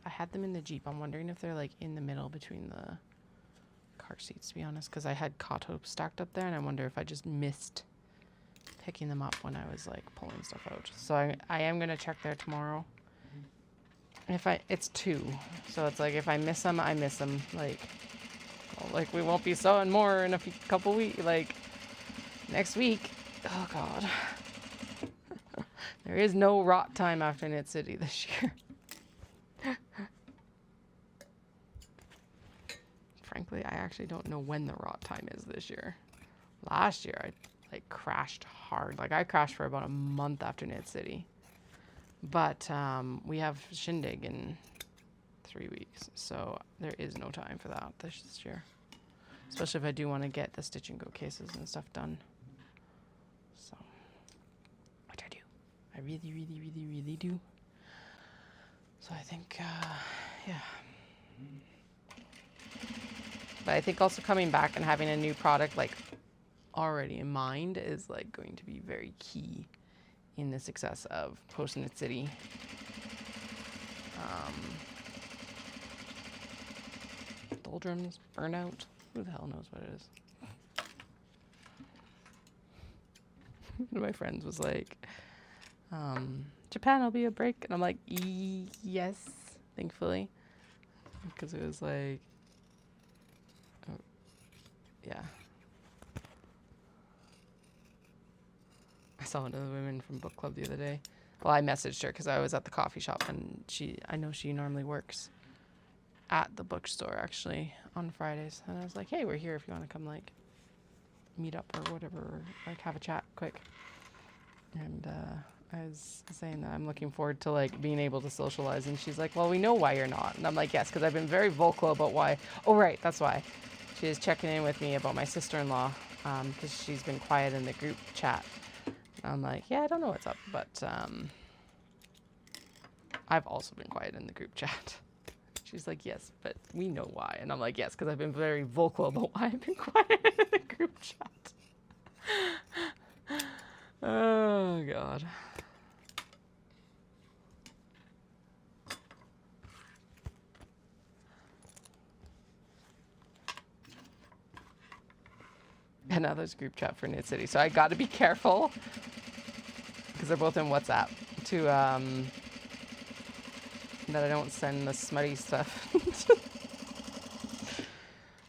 had them in the Jeep. I'm wondering if they're like in the middle between the car seats, to be honest, because I had Kato stacked up there and I wonder if I just missed picking them up when I was like pulling stuff out. So I am going to check there tomorrow. It's 2. So it's like if I miss them, I miss them. Like we won't be sewing more in a couple weeks, like next week. Oh God. There is no rot time after Knit City this year. Frankly, I actually don't know when the rot time is this year. Last year, I like crashed hard. Like I crashed for about a month after Knit City. But we have Shindig in 3 weeks, so there is no time for that this year. Especially if I do want to get the stitch and go cases and stuff done. So, which I do. I really, really, really, really do. So I think, yeah. But I think also coming back and having a new product like already in mind is like going to be very key in the success of post Knit City. Doldrums, burnout, who the hell knows what it is. One of my friends was like, Japan will be a break. And I'm like, yes, thankfully. Because it was like, oh, yeah. I saw one of the women from book club the other day. Well, I messaged her because I was at the coffee shop and I know she normally works at the bookstore actually on Fridays. And I was like, hey, we're here if you want to come like meet up or whatever, or like have a chat quick. And I was saying that I'm looking forward to like being able to socialize. And she's like, well, we know why you're not. And I'm like, yes, because I've been very vocal about why. Oh, right, that's why. She is checking in with me about my sister-in-law because she's been quiet in the group chat. I'm like, yeah, I don't know what's up, but I've also been quiet in the group chat. She's like, yes, but we know why. And I'm like, yes, because I've been very vocal about why I've been quiet in the group chat. Oh, God. And now there's group chat for Knit City. So I got to be careful because they're both in WhatsApp to that I don't send the smutty stuff.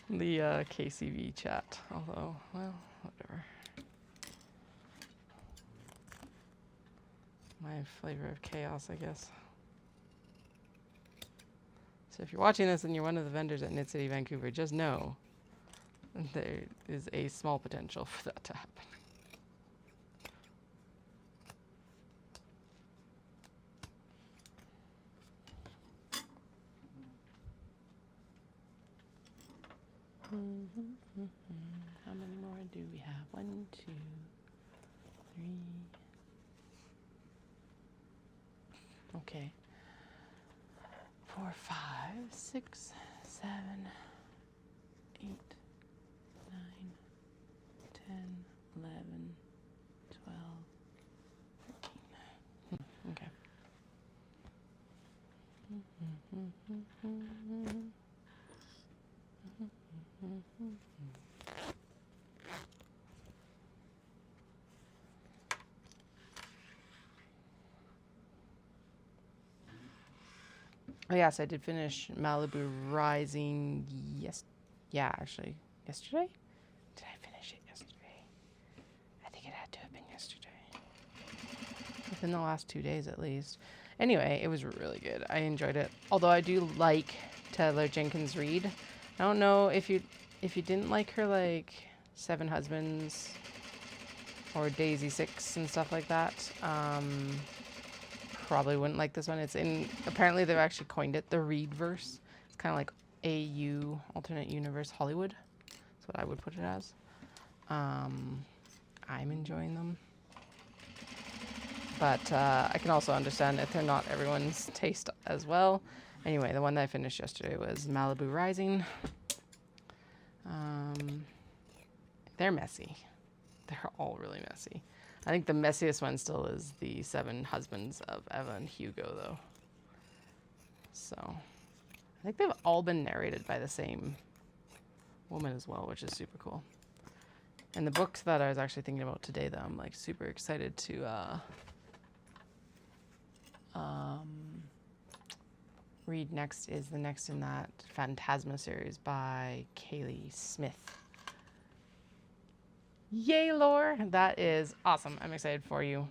The KCV chat. Although, well, whatever. My flavor of chaos, I guess. So if you're watching this and you're one of the vendors at Knit City Vancouver, just know there is a small potential for that to happen. How many more do we have? 1, 2, 3. Okay. 4, 5, 6, 7, 8, 9, 10, 11, 12, 13. Okay. Oh yes, I did finish Malibu Rising Yeah, actually, yesterday? Did I finish it yesterday? I think it had to have been yesterday. Within the last 2 days at least. Anyway, it was really good. I enjoyed it. Although I do like Taylor Jenkins Reid. I don't know if you didn't like her like Seven Husbands or Daisy Six and stuff like that. Probably wouldn't like this one. It's in, apparently they've actually coined it the Readverse. It's kind of like AU, alternate universe Hollywood. That's what I would put it as. I'm enjoying them. But I can also understand if they're not everyone's taste as well. Anyway, the one that I finished yesterday was Malibu Rising. They're messy. They're all really messy. I think the messiest one still is the Seven Husbands of Eva and Hugo, though. So, I think they've all been narrated by the same woman as well, which is super cool. And the books that I was actually thinking about today, that I'm like super excited to read next is the next in that Phantasma series by Kaylee Smith. Yay, Lore! That is awesome. I'm excited for you.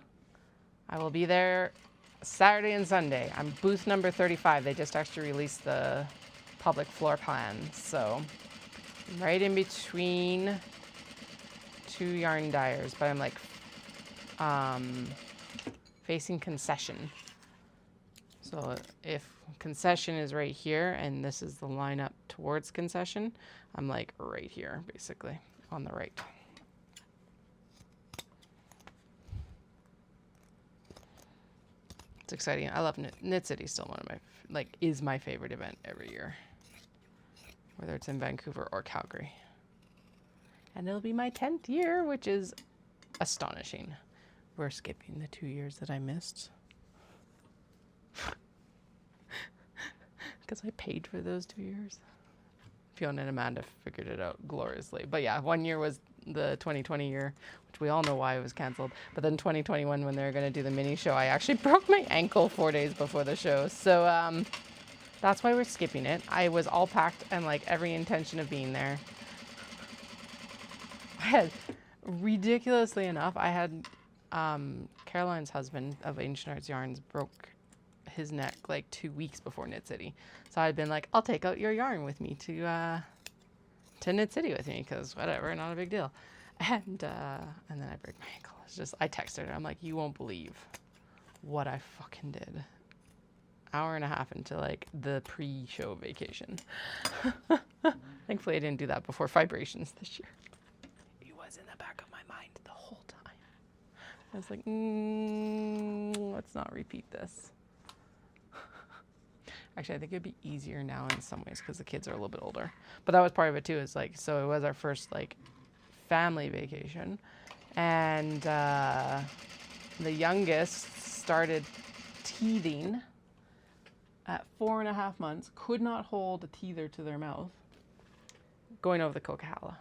I will be there Saturday and Sunday. I'm booth number 35. They just actually released the public floor plan. So I'm right in between two yarn dyers, but I'm like facing concession. So if concession is right here and this is the line up towards concession, I'm like right here, basically, on the right. It's exciting. I love Knit City. Still one of my, like, is my favorite event every year. Whether it's in Vancouver or Calgary. And it'll be my 10th year, which is astonishing. We're skipping the 2 years that I missed. Because I paid for those 2 years. Fiona and Amanda figured it out gloriously. But yeah, 1 year was the 2020 year, which we all know why it was canceled. But then 2021, when they were going to do the mini show, I actually broke my ankle 4 days before the show. So that's why we're skipping it. I was all packed and like every intention of being there. I had, ridiculously enough, I had Caroline's husband of Ancient Arts Yarns broke his neck like 2 weeks before Knit City. So I'd been like, I'll take out your yarn with me to Knit City with me, because whatever, not a big deal. And then I break my ankle. It's just, I texted her. I'm like, you won't believe what I fucking did. Hour and a half into like the pre-show vacation. Thankfully I didn't do that before Vibrations this year. It was in the back of my mind the whole time. I was like, let's not repeat this. Actually, I think it'd be easier now in some ways because the kids are a little bit older. But that was part of it too, is like, so it was our first like family vacation. And the youngest started teething at 4.5 months, could not hold a teether to their mouth, going over the Coquihalla.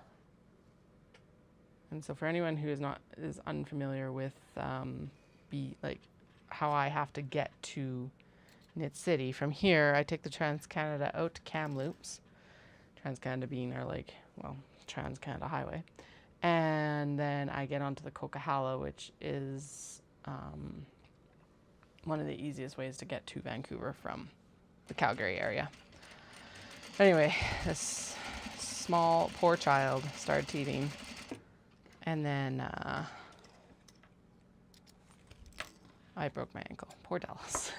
And so for anyone who is unfamiliar with how I have to get to Knit City. From here, I take the Trans-Canada out to Kamloops. Trans-Canada being our Trans-Canada Highway. And then I get onto the Coquihalla, which is one of the easiest ways to get to Vancouver from the Calgary area. Anyway, this small, poor child started teething. And then I broke my ankle. Poor Dallas.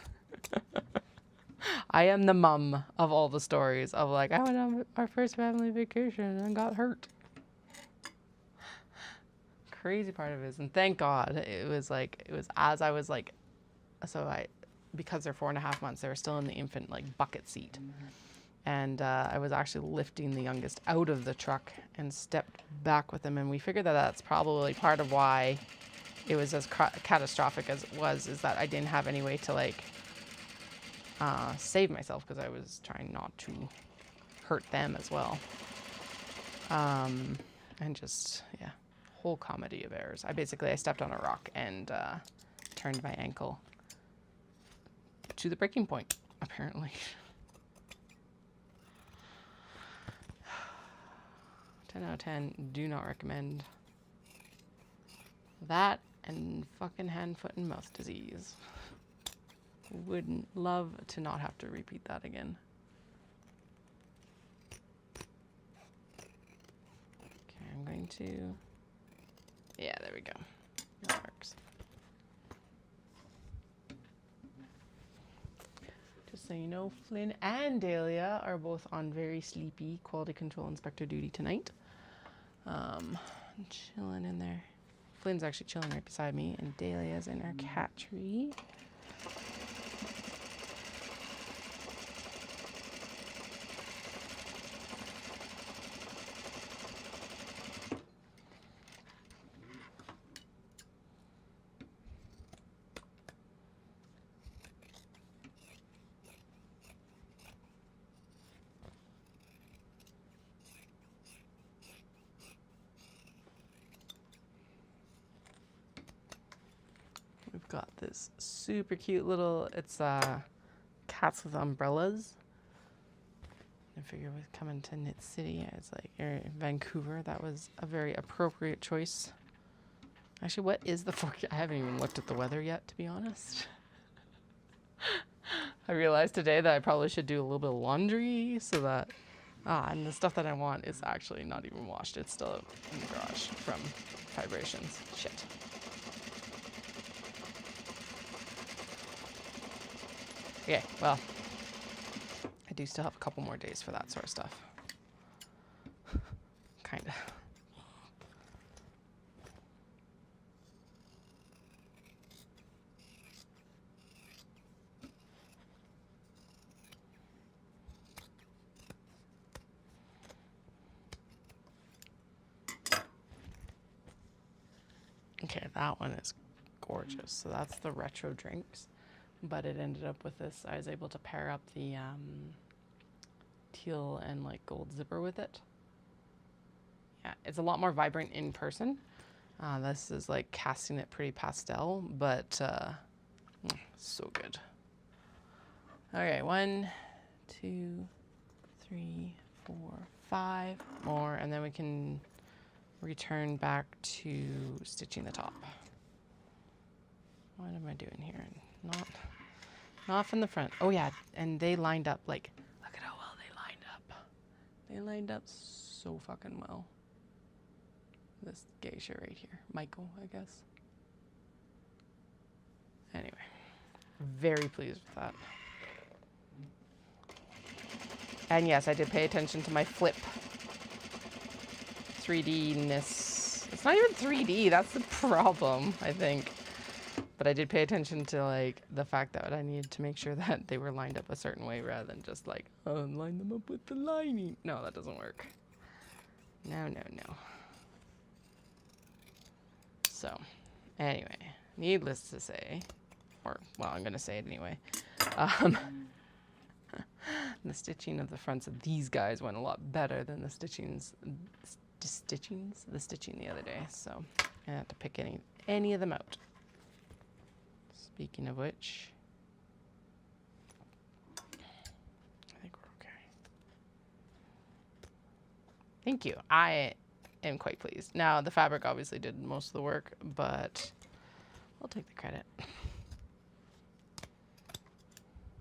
I am the mum of all the stories of like, I went on our first family vacation and got hurt. Crazy part of it is, and thank God it was as I was like, because they're 4.5 months, they were still in the infant like bucket seat. And I was actually lifting the youngest out of the truck and stepped back with him. And we figured that that's probably part of why it was as catastrophic as it was, is that I didn't have any way to like save myself, because I was trying not to hurt them as well. And just, yeah, whole comedy of errors. I stepped on a rock and turned my ankle to the breaking point, apparently. 10 out of 10, do not recommend. That and fucking hand, foot, and mouth disease. Wouldn't love to not have to repeat that again. Okay, I'm going to... Yeah, there we go. That works. Just so you know, Flynn and Dahlia are both on very sleepy quality control inspector duty tonight. Chilling in there. Flynn's actually chilling right beside me, and Dahlia's in her cat tree. We've got this super cute little, it's cats with umbrellas. I figure with coming to Knit City, it's like in Vancouver, that was a very appropriate choice. Actually, what is the forecast? I haven't even looked at the weather yet, to be honest. I realized today that I probably should do a little bit of laundry so that, and the stuff that I want is actually not even washed. It's still in the garage from vibrations. Shit. Okay, well, I do still have a couple more days for that sort of stuff. Kinda. Okay, that one is gorgeous. So that's the retro drinks. But it ended up with this. I was able to pair up the teal and like gold zipper with it. Yeah, it's a lot more vibrant in person. This is like casting it pretty pastel, but so good. Okay, 1, 2, 3, 4, 5 more, and then we can return back to stitching the top. What am I doing here? Not from the front. Oh yeah, and they lined up, like, look at how well they lined up. They lined up so fucking well. This geisha right here. Michael, I guess. Anyway, very pleased with that. And yes, I did pay attention to my flip 3D-ness. It's not even 3D, that's the problem, I think. But I did pay attention to like the fact that I needed to make sure that they were lined up a certain way rather than just like, oh, line them up with the lining. No, that doesn't work. No, no, no. So, anyway, needless to say, or, well, I'm going to say it anyway. The stitching of the fronts of these guys went a lot better than the stitching the other day. So, I had to pick any of them out. Speaking of which, I think we're okay. Thank you. I am quite pleased. Now, the fabric obviously did most of the work, but I'll take the credit.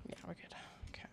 Yeah, we're good. Okay.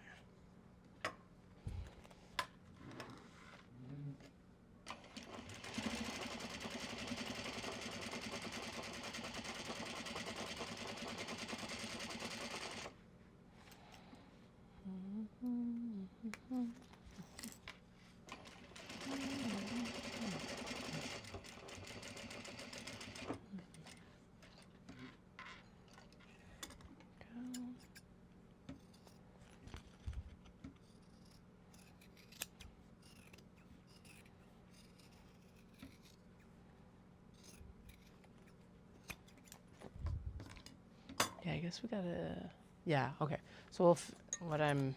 Yeah, I guess we gotta, yeah, okay. So what I'm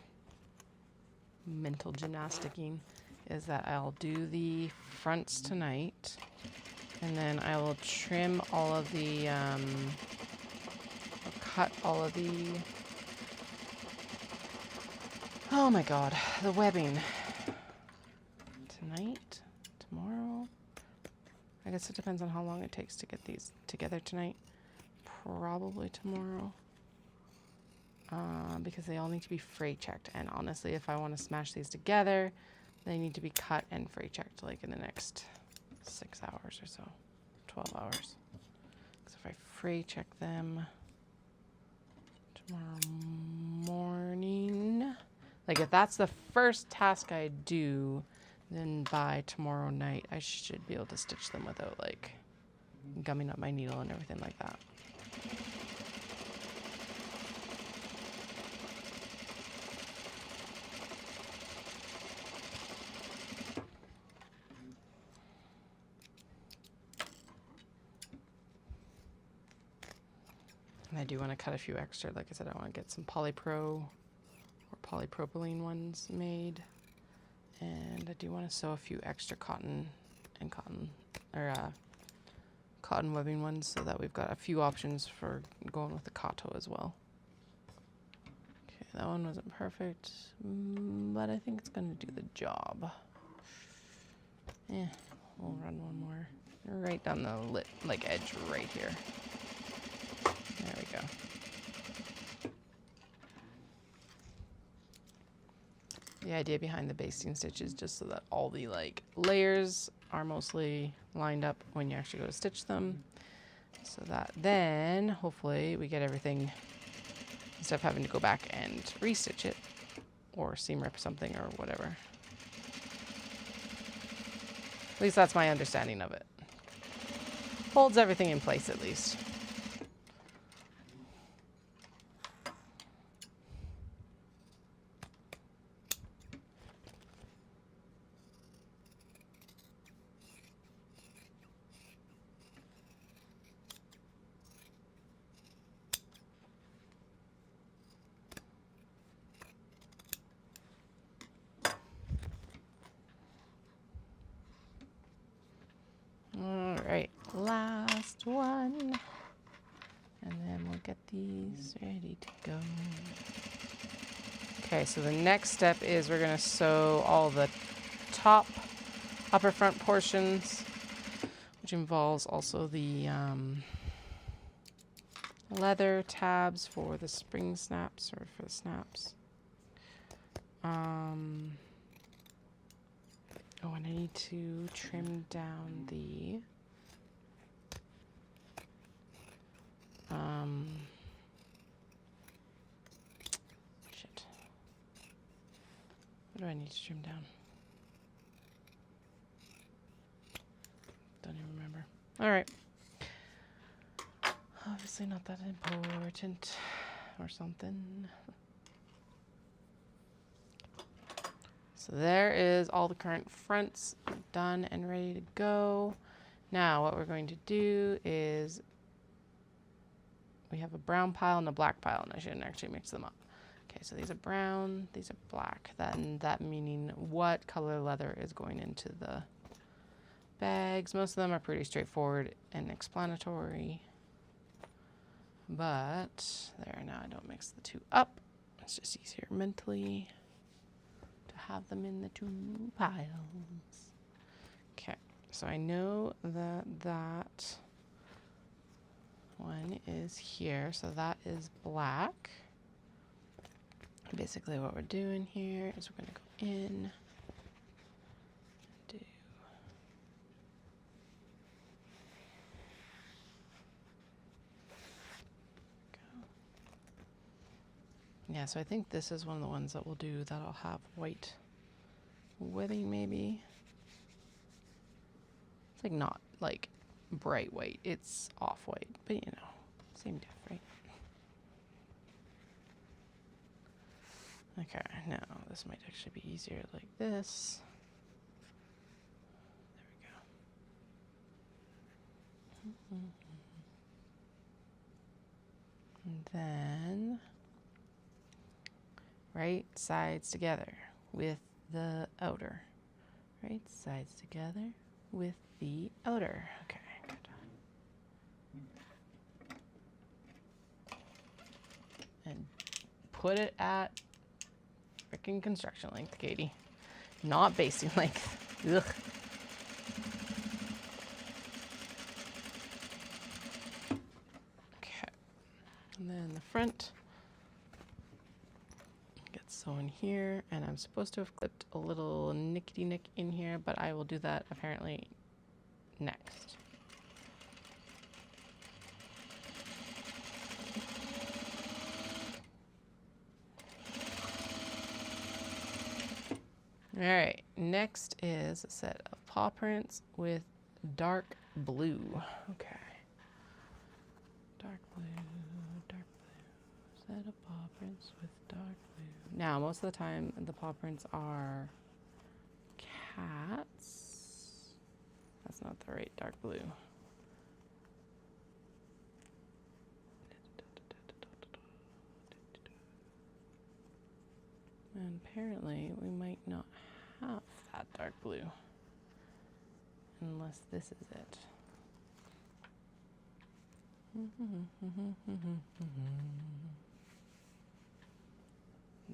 mental gymnasticking is that I'll do the fronts tonight, and then I will trim all of the, I'll cut all of the, oh my god, the webbing tonight, tomorrow. guess it depends on how long it takes to get these together tonight. Probably tomorrow. Because they all need to be fray checked. And honestly, if I want to smash these together, they need to be cut and fray checked like in the next 6 hours or so. 12 hours. So if I fray check them tomorrow morning, like if that's the first task I do, then by tomorrow night I should be able to stitch them without like gumming up my needle and everything like that. And I do want to cut a few extra. Like I said, I want to get some polypro or polypropylene ones made. And I do want to sew a few extra cotton webbing ones so that we've got a few options for going with the kato as well. Okay, that one wasn't perfect, but I think it's going to do the job. We'll run one more right down the edge right here. There we go. The idea behind the basting stitch is just so that all the layers are mostly lined up when you actually go to stitch them, so that then hopefully we get everything instead of having to go back and restitch it or seam rip something or whatever. At least that's my understanding of it. Holds everything in place at least. Alright, last one. And then we'll get these ready to go. Okay, so the next step is we're going to sew all the top upper front portions, which involves also the leather tabs for the spring snaps or for the snaps. Oh, and I need to trim down the shit. What do I need to trim down? Don't even remember. All right. Obviously not that important or something. So there is all the current fronts done and ready to go. Now what we're going to do is we have a brown pile and a black pile, and I shouldn't actually mix them up. Okay, so these are brown, these are black. That meaning what color leather is going into the bags. Most of them are pretty straightforward and explanatory. But there, now I don't mix the two up. It's just easier mentally to have them in the two piles. Okay, so I know that that one is here, so that is black. Basically what we're doing here is we're going to go in, do yeah, so I think this is one of the ones that we'll do that'll have white webbing maybe. It's like not like bright white, it's off-white, but you know, same diff, right? Okay, now this might actually be easier like this. There we go. And then right sides together with the outer. Right sides together with the outer. Okay, good. And put it at freaking construction length, Katie. Not basting length. Ugh. front. Get sewn here, and I'm supposed to have clipped a little nickety nick in here, but I will do that apparently next. All right, next is a set of paw prints with dark blue. Okay. Dark blue, set of paw prints with dark blue. Now, most of the time, the paw prints are cats. That's not the right dark blue. And apparently, we might not have that dark blue. Unless this is it.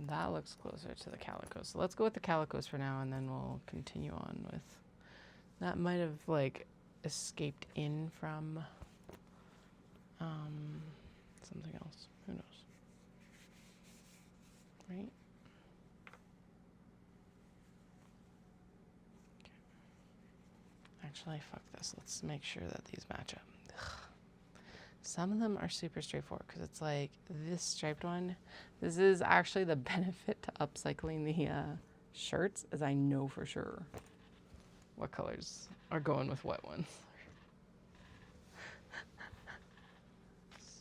That looks closer to the calico. So let's go with the calicos for now, and then we'll continue on with... That might have, like, escaped in from something else. Who knows? Right? Okay. Actually, fuck this. Let's make sure that these match up. Ugh. Some of them are super straightforward because it's like this striped one. This is actually the benefit to upcycling the shirts, as I know for sure what colors are going with what ones.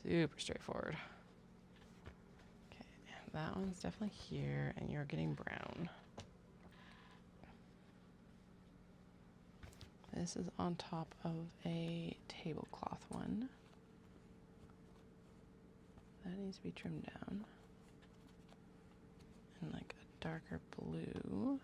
Super straightforward. Okay, that one's definitely here, and you're getting brown. This is on top of a tablecloth one. That needs to be trimmed down. And like a darker blue.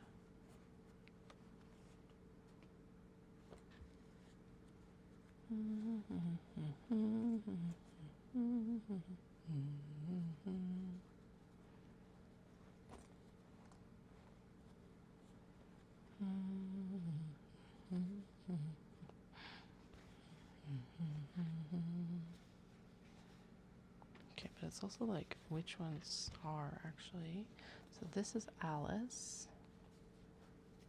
Okay, but it's also like which ones are actually. So this is Alice.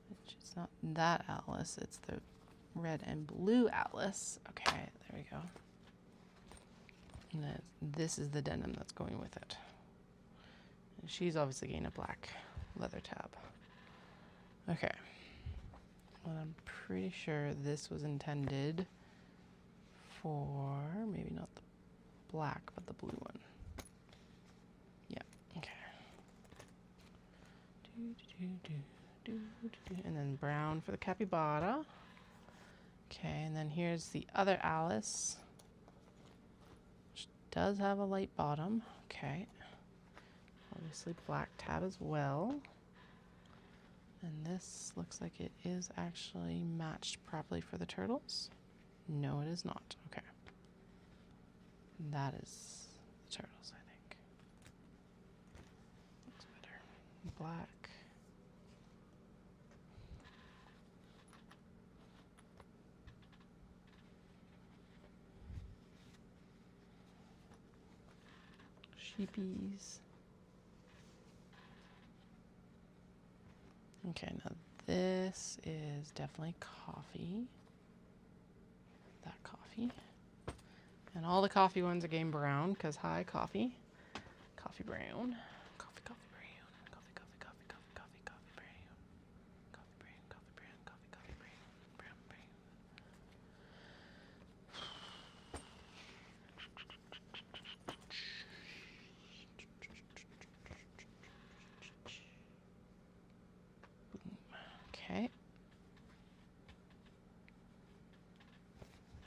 Which is not that Alice, it's the red and blue Alice. Okay, there we go. And then this is the denim that's going with it. And she's obviously getting a black leather tab. Okay. Well, I'm pretty sure this was intended for maybe not the black, but the blue one. Yeah, okay. And then brown for the capybara. Okay, and then here's the other Alice, which does have a light bottom. Okay. Obviously black tab as well. And this looks like it is actually matched properly for the turtles. No, it is not. Okay. That is the turtles, I think. Looks better. Black. Sheepies. Okay, now this is definitely coffee. That coffee. And all the coffee ones are getting brown because hi, coffee. Coffee brown. Coffee, coffee brown. Coffee, coffee, coffee, coffee, coffee, coffee brown. Coffee brown, coffee brown, coffee, coffee brown. Brown, brown. Okay.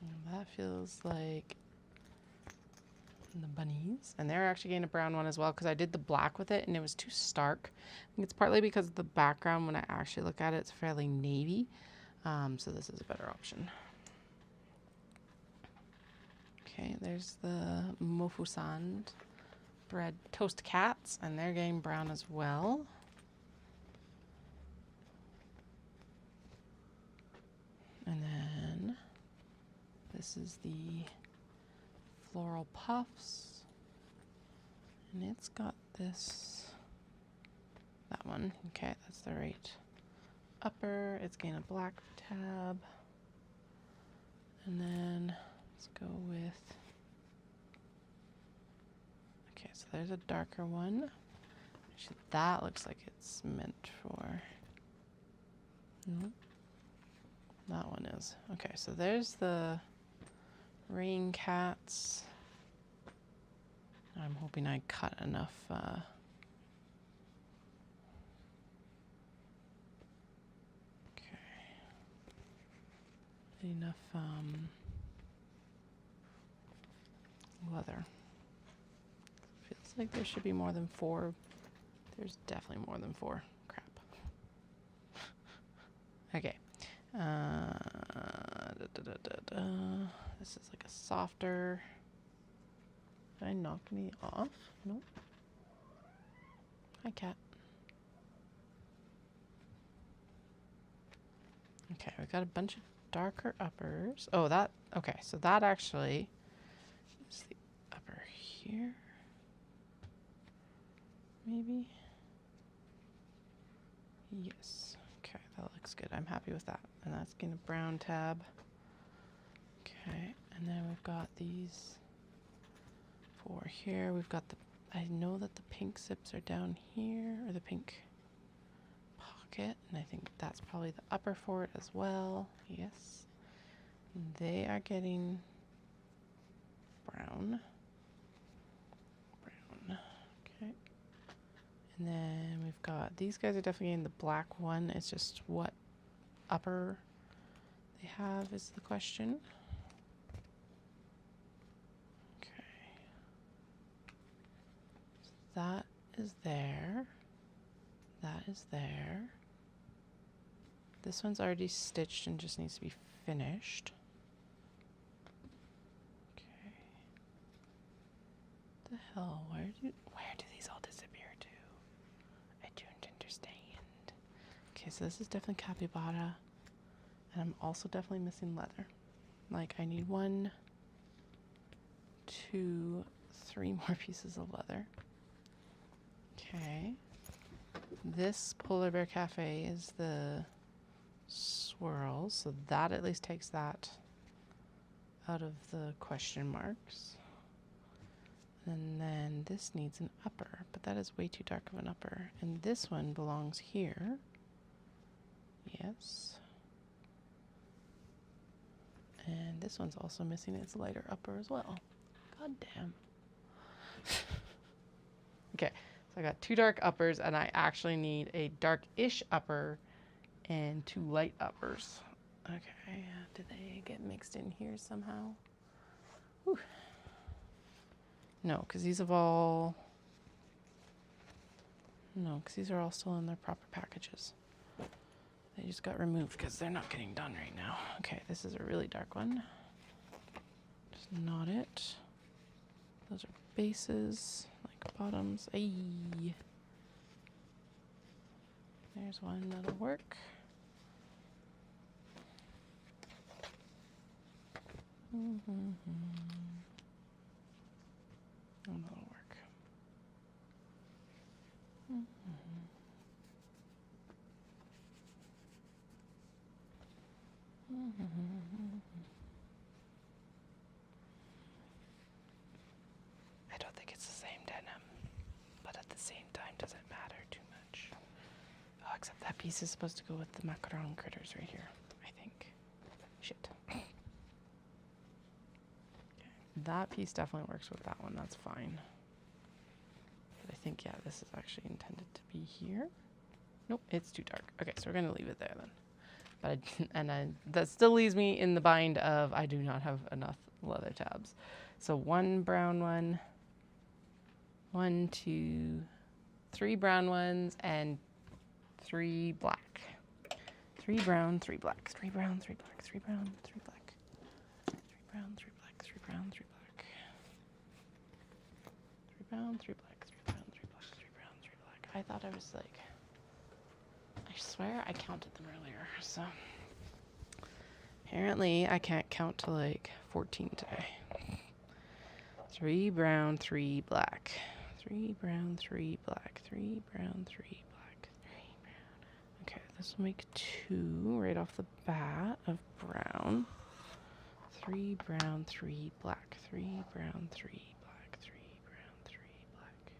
And that feels like the bunnies. And they're actually getting a brown one as well because I did the black with it and it was too stark. I think it's partly because of the background. When I actually look at it, it's fairly navy. So this is a better option. Okay, there's the Mofusand bread toast cats, and they're getting brown as well. And then this is the floral puffs. And it's got this, that one. Okay, that's the right upper. It's getting a black tab. And then let's go with, okay, so there's a darker one. Actually, that looks like it's meant for, nope. That one is. Okay, so there's the rain cats. I'm hoping I cut enough enough leather. Feels like there should be more than 4. There's definitely more than 4. Crap. Okay. This is like a softer. Did I knock me off? Nope. Hi, cat. Okay, we've got a bunch of darker uppers. Oh, that, okay, so that actually is the upper here. Maybe. Yes. Okay, that looks good. I'm happy with that. And that's getting a brown tab. Okay, and then we've got these 4 here. We've got the, I know that the pink zips are down here, or the pink pocket, and I think that's probably the upper for it as well. Yes. They are getting brown. Brown. Okay. And then we've got, these guys are definitely getting the black one. It's just what upper they have is the question. Okay. So that is there. That is there. This one's already stitched and just needs to be finished. Okay. What the hell? Where do these all disappear to? I don't understand. Okay, so this is definitely capybara. And I'm also definitely missing leather. Like, I need 1, 2, 3 more pieces of leather. Okay. This Polar Bear Cafe is the swirl, so that at least takes that out of the question marks. And then this needs an upper, but that is way too dark of an upper. And this one belongs here. Yes. And this one's also missing its lighter upper as well. God damn. Okay, so I got 2 dark uppers, and I actually need a dark-ish upper and 2 light uppers. Okay, did they get mixed in here somehow? Whew. No, because these have all... No, because these are all still in their proper packages. They just got removed because they're not getting done right now. Okay, this is a really dark one. Just not it. Those are bases, like bottoms. Ayy. There's one that'll work. And that'll work. I don't think it's the same denim, but at the same time, doesn't matter too much. Oh, except that piece is supposed to go with the macaron critters right here, I think. Shit. Okay. That piece definitely works with that one, that's fine. But I think, yeah, this is actually intended to be here. Nope, it's too dark. Okay, so we're gonna leave it there then. But that still leaves me in the bind of I do not have enough leather tabs. So 1 brown one, 1, 2, 3 brown ones, and 3 black. 3 brown, 3 black. 3 brown, 3 black. 3 brown, 3 black. 3 brown, 3 black. 3 brown, 3 black. 3 brown, 3 black. 3 brown, 3 black. 3 brown, 3 black. I thought I was like, I swear I counted them earlier, so apparently I can't count to like 14 today. 3 brown, 3 black. 3 brown, 3 black, 3 brown, 3 black, 3 brown. Okay, this will make 2 right off the bat of brown. 3 brown, 3 black, 3 brown, 3 black, 3 brown, 3 black.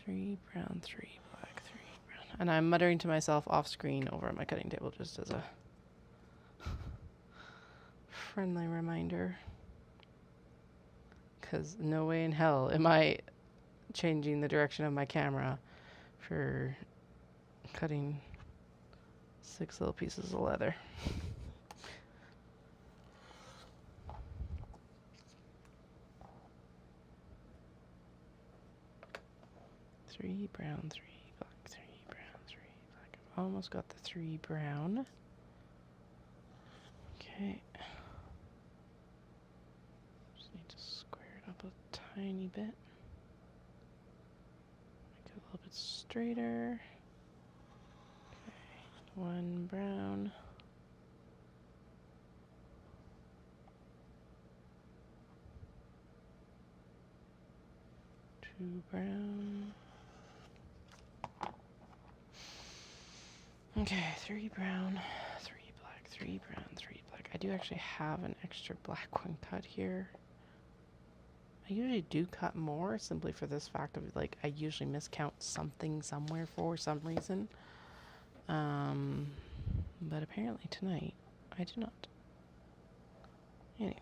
3 brown, 3 black, 3 brown. And I'm muttering to myself off screen over at my cutting table just as a friendly reminder. Because no way in hell am I changing the direction of my camera for cutting 6 little pieces of leather. Three brown, 3 black, 3 brown, 3 black. I've almost got the 3 brown. Okay. Just need to square it up a tiny bit. Make it a little bit straighter. Okay. 1 brown. 2 brown. Okay, 3 brown, 3 black, 3 brown, 3 black. I do actually have an extra black one cut here. I usually do cut more simply for this fact of like I usually miscount something somewhere for some reason. But apparently tonight I did not. Anyway.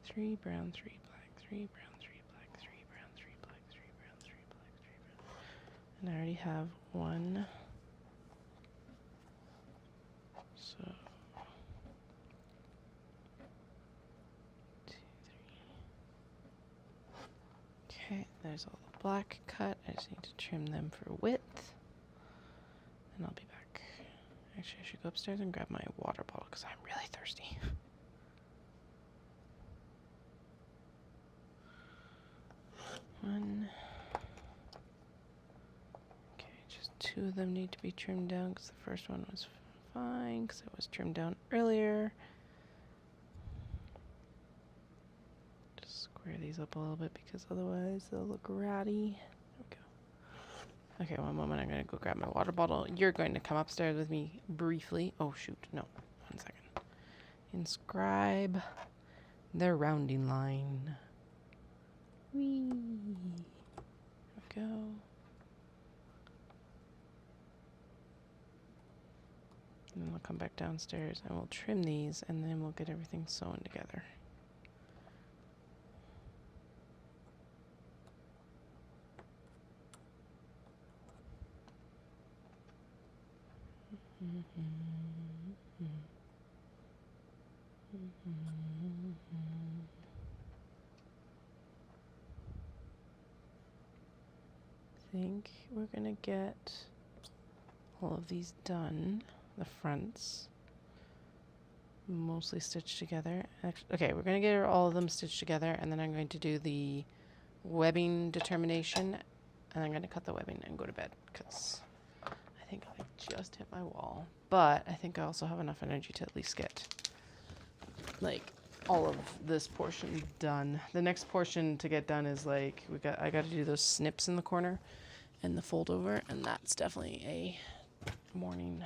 3 brown, 3 black, 3 brown, 3 black, 3 brown, 3 black, 3 brown, 3 black, 3 brown. And I already have 1. So 2, 3. Okay, there's all the black cut. I just need to trim them for width. And I'll be back. Actually, I should go upstairs and grab my water bottle because I'm really thirsty. One. Okay, just 2 of them need to be trimmed down because the first one was fine because it was trimmed down earlier. Just square these up a little bit because otherwise they'll look ratty. There we go. Okay, one moment. I'm going to go grab my water bottle. You're going to come upstairs with me briefly. Oh, shoot. No. 1 second. Inscribe the rounding line. Whee! There we go. And then we'll come back downstairs and we'll trim these and then we'll get everything sewn together. I think we're gonna get all of these done, the fronts mostly stitched together. Okay, we're gonna get all of them stitched together and then I'm going to do the webbing determination and I'm gonna cut the webbing and go to bed because I think I just hit my wall, but I think I also have enough energy to at least get like all of this portion done. The next portion to get done is like I got to do those snips in the corner and the fold over, and that's definitely a morning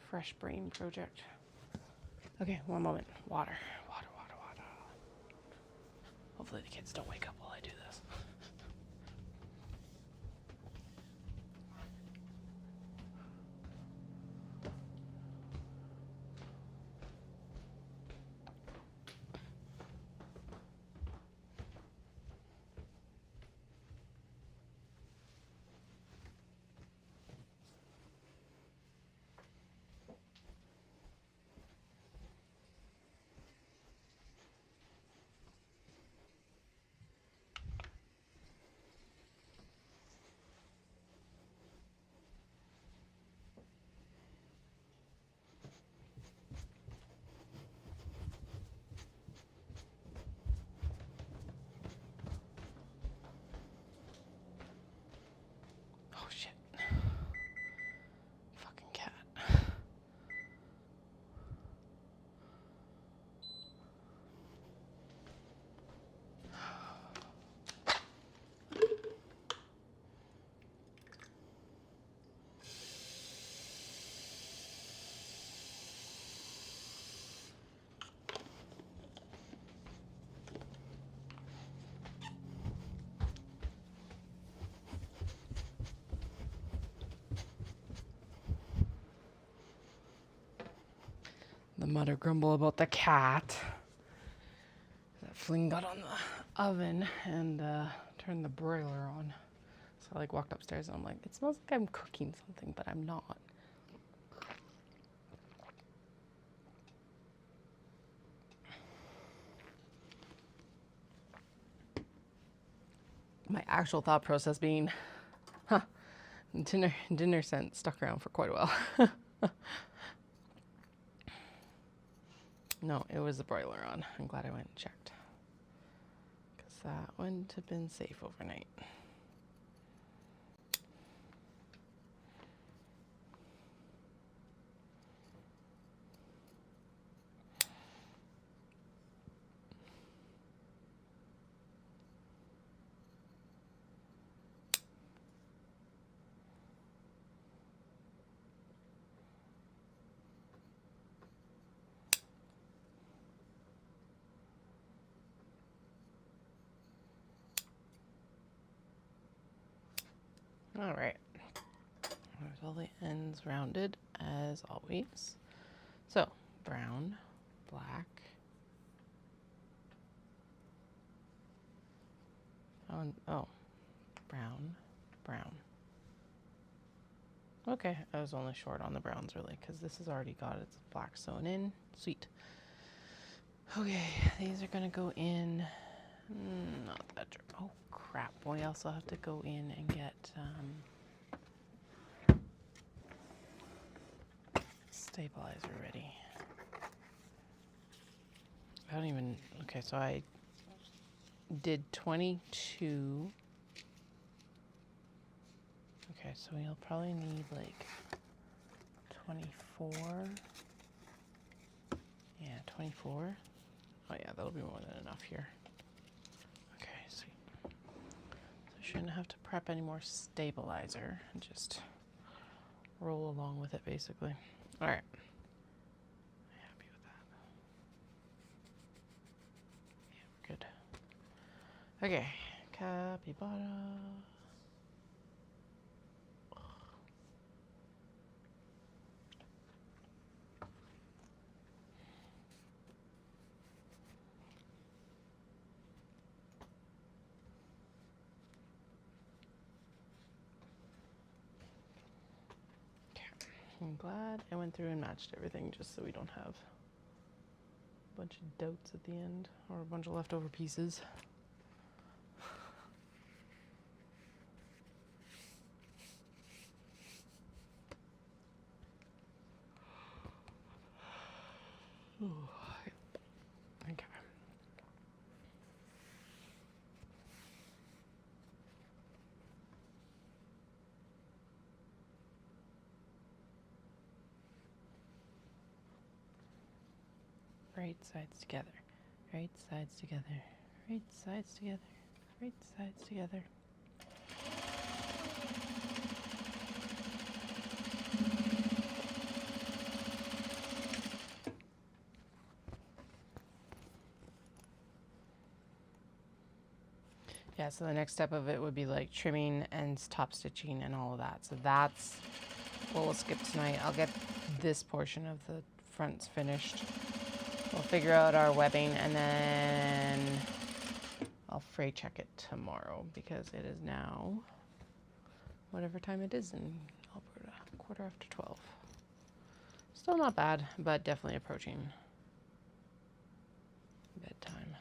fresh brain project. Okay, one moment. Water. Hopefully the kids don't wake up while I do this. the mutter grumble about the cat. That Fling got on the oven and turned the broiler on. So I like walked upstairs and I'm like, it smells like I'm cooking something, but I'm not. My actual thought process being, dinner scent stuck around for quite a while. No, it was the broiler on. I'm glad I went and checked, because that wouldn't have been safe overnight. All right, there's all the ends rounded as always. So brown, black. Oh, brown, brown. Okay, I was only short on the browns really, because this has already got its black sewn in. Sweet. Okay, these are gonna go in. Not that. Oh crap! We also have to go in and get stabilizer ready. I don't even. Okay, so I did 22. Okay, so we'll probably need like 24. Yeah, 24. Oh yeah, that'll be more than enough here. Okay, sweet. So I shouldn't have to prep any more stabilizer and just roll along with it basically. All right. Happy with that. Yeah, we're good. Okay, capybara. I'm glad I went through and matched everything just so we don't have a bunch of dots at the end or a bunch of leftover pieces. Okay. Right sides together, right sides together, right sides together, right sides together. Yeah, so the next step of it would be like trimming and top stitching and all of that. So that's what we'll skip tonight. I'll get this portion of the fronts finished. We'll figure out our webbing and then I'll fray check it tomorrow because it is now whatever time it is in Alberta, 12:15. Still not bad, but definitely approaching bedtime.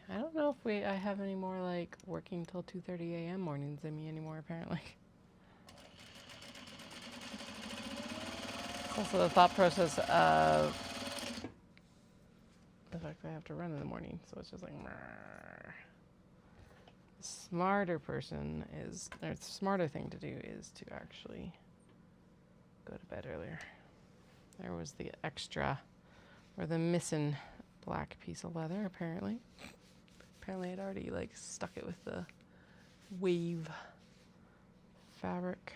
I don't know if I have any more like working till 2:30 a.m. mornings in me anymore apparently. It's also the thought process of the fact that I have to run in the morning, so it's just like the smarter thing to do is to actually go to bed earlier. There was the extra or the missing black piece of leather apparently. Apparently I'd already like stuck it with the wave fabric.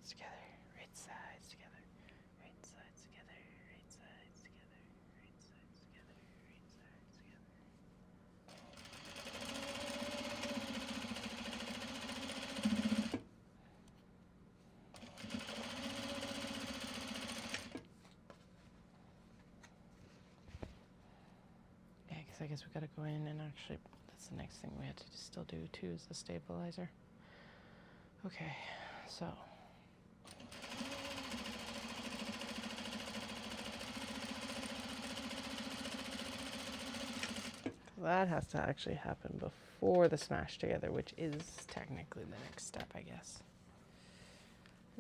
sides together, right sides together, right sides together, right sides together, right sides together, right sides together. Yeah, because I guess we gotta go in and actually, that's the next thing we have to still do too, is the stabilizer. Okay, so. That has to actually happen before the smash together, which is technically the next step, I guess.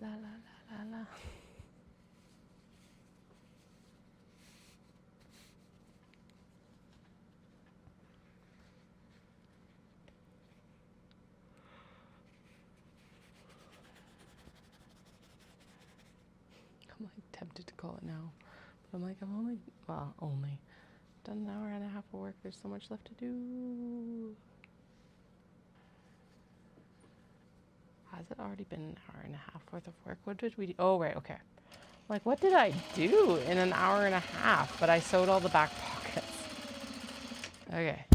La la la la la. I'm like tempted to call it now, but I'm like, I'm only done an hour and a half of work. There's so much left to do. Has it already been an hour and a half worth of work? What did we do? Oh, right, okay. Like, what did I do in an hour and a half? But I sewed all the back pockets. Okay,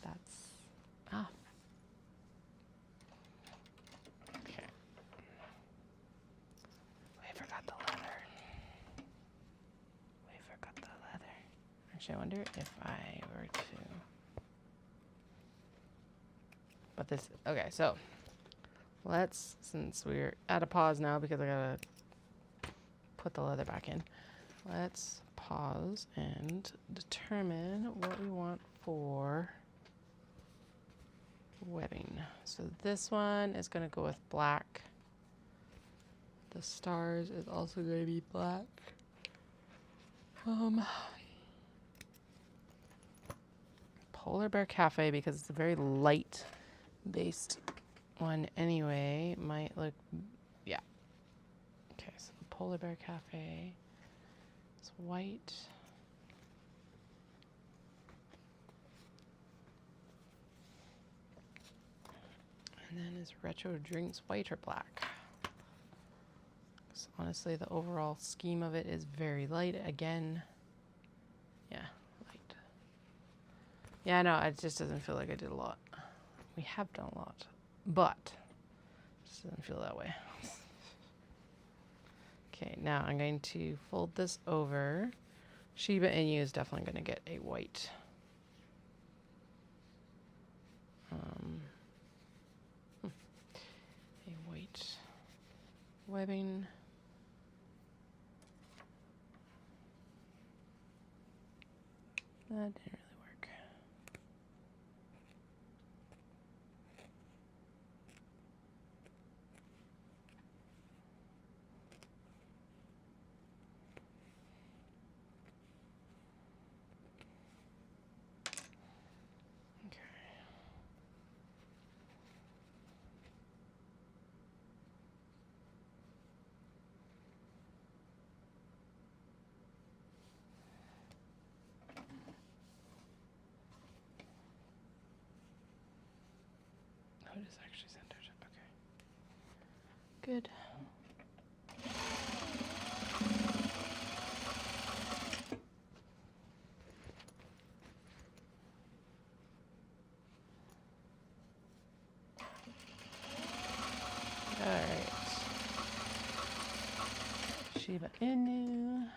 that's, okay. We forgot the leather. Actually, I wonder if I were to, but this, okay, so let's, since we're at a pause now because I gotta put the leather back in, let's pause and determine what we want for webbing. So this one is gonna go with black. The stars is also gonna be black. Polar Bear Cafe, because it's a very light based one anyway, might look, yeah. Okay, so the Polar Bear Cafe is white. And then is Retro Drinks white or black? So honestly, the overall scheme of it is very light. Again, yeah, light. Yeah, no, it just doesn't feel like I did a lot. We have done a lot, but it just doesn't feel that way. Okay, now I'm going to fold this over. Shiba Inu is definitely going to get a white. A white webbing. That didn't really work. Okay. Oh, it is actually centered. Okay. Good. All right. Shiba Inu.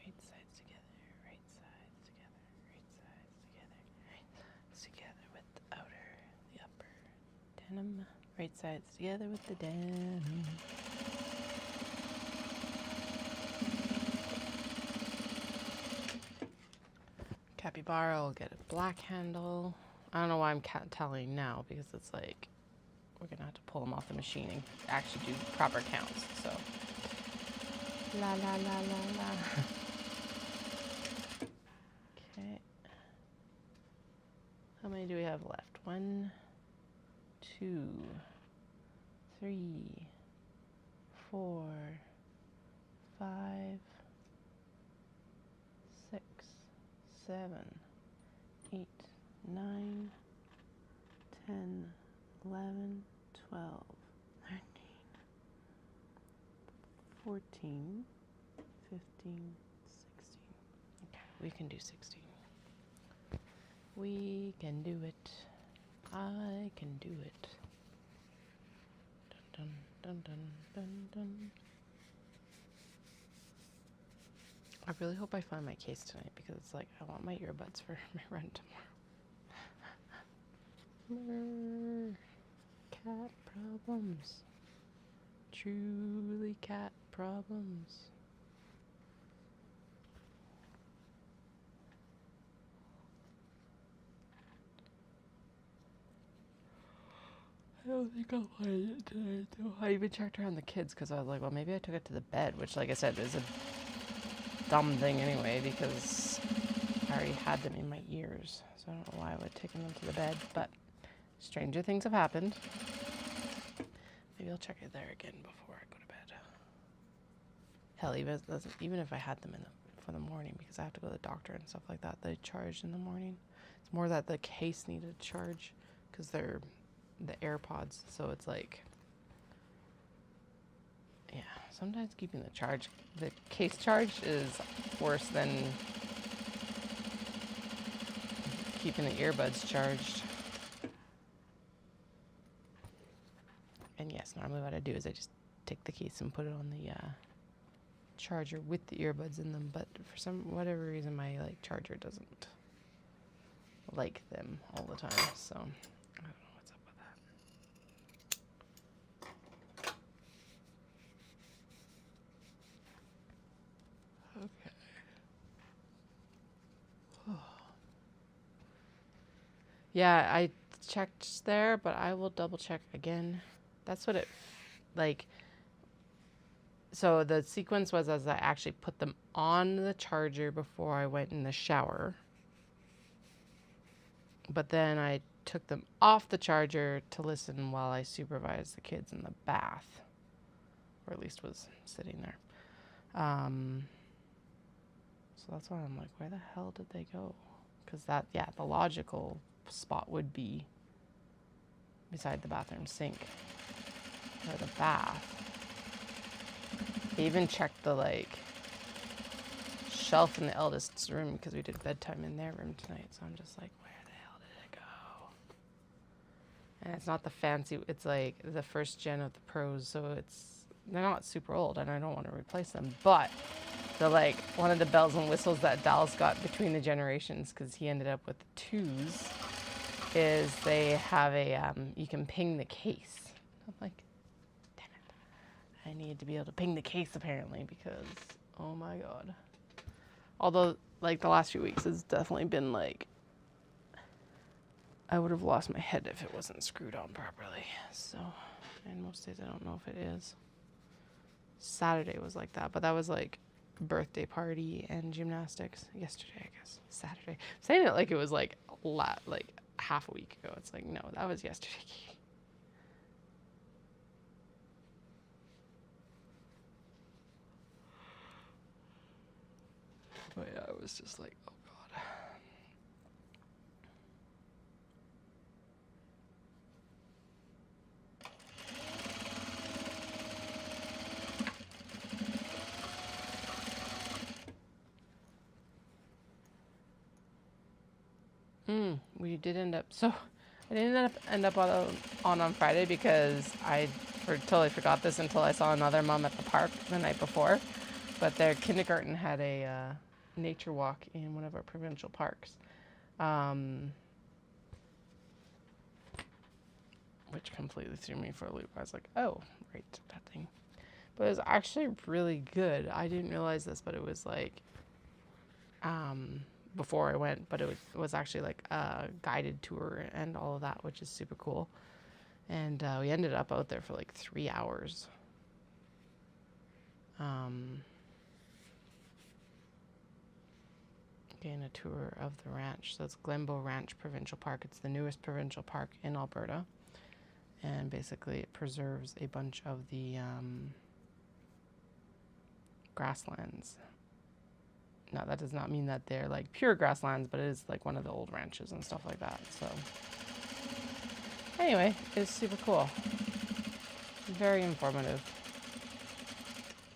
Right sides together, right sides together, right sides together, right sides together with the outer, the upper denim, right sides together with the denim. Capybara will get a black handle. I don't know why I'm telling now because it's like we're gonna have to pull them off the machine and actually do proper counts. So, la la la la la. Okay. How many do we have left? 1, 2, 3, 4, 5, 6, 7, 8, 9, 10, 11, 12, 13, 14, 15, 16. Okay, we can do 16. We can do it. I can do it. Dun dun dun dun dun. I really hope I find my case tonight because it's like I want my earbuds for my run tomorrow. Cat problems. Truly cat problems. I don't think I'll find it tonight though. I even checked around the kids because I was like, well, maybe I took it to the bed, which, like I said, is a dumb thing anyway because I already had them in my ears. So I don't know why I would have taken them to the bed, but stranger things have happened. Maybe I'll check it there again before I go to bed. Hell, even if I had them for the morning, because I have to go to the doctor and stuff like that, they charged in the morning. It's more that the case needed to charge because they're the AirPods, so it's like, yeah, sometimes keeping the case charged is worse than keeping the earbuds charged. And yes, normally what I do is I just take the case and put it on the charger with the earbuds in them, but for whatever reason my charger doesn't like them all the time, so I don't know what's up with that. Okay. Yeah, I checked there, but I will double check again. That's what it so the sequence was as I actually put them on the charger before I went in the shower. But then I took them off the charger to listen while I supervised the kids in the bath. Or at least was sitting there. So that's why I'm like, where the hell did they go? Because the logical spot would be beside the bathroom sink or the bath. I even checked the shelf in the eldest's room because we did bedtime in their room tonight. So I'm just like, where the hell did it go? And it's not the fancy, it's like the first gen of the Pros, so they're not super old and I don't want to replace them, but the one of the bells and whistles that Dallas got between the generations, because he ended up with the 2s, is they have you can ping the case. I'm like, damn it. I need to be able to ping the case apparently because, oh my God. Although the last few weeks has definitely been I would have lost my head if it wasn't screwed on properly. So, and most days I don't know if it is. Saturday was like that, but that was birthday party and gymnastics yesterday, I guess. Saturday. I'm saying it like it was half a week ago. It's no, that was yesterday. But yeah, it was just oh God. We did end up, so I didn't end up on Friday because I totally forgot this until I saw another mom at the park the night before. But their kindergarten had a nature walk in one of our provincial parks, which completely threw me for a loop. I was like, oh, right, that thing. But it was actually really good. I didn't realize this, but it was before I went, but it was actually a guided tour and all of that, which is super cool. And we ended up out there for like 3 hours. Getting a tour of the ranch. So it's Glenbow Ranch Provincial Park. It's the newest provincial park in Alberta. And basically it preserves a bunch of the grasslands. Now that does not mean that they're like pure grasslands, but it is like one of the old ranches and stuff like that. So anyway, it's super cool. Very informative.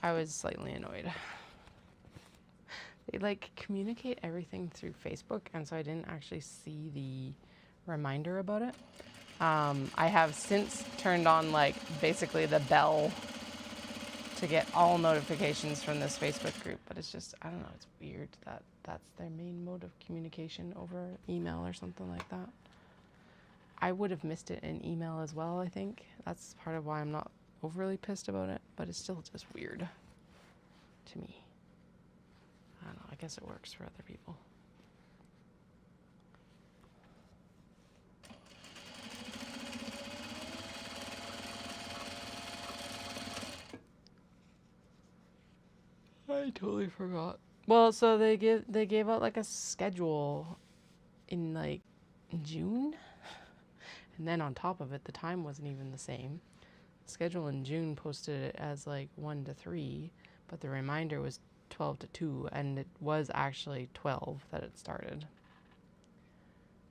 I was slightly annoyed. They like communicate everything through Facebook, and so I didn't actually see the reminder about it. I have since turned on like basically the bell to get all notifications from this Facebook group, but it's just, I don't know, it's weird that that's their main mode of communication over email or something like that. I would have missed it in email as well, I think. That's part of why I'm not overly pissed about it, but it's still just weird to me. I don't know, I guess it works for other people. I totally forgot. Well, so they gave out like a schedule in like June, and then on top of it, the time wasn't even the same. The schedule in June posted it as like 1 to 3, but the reminder was 12 to 2, and it was actually 12 that it started.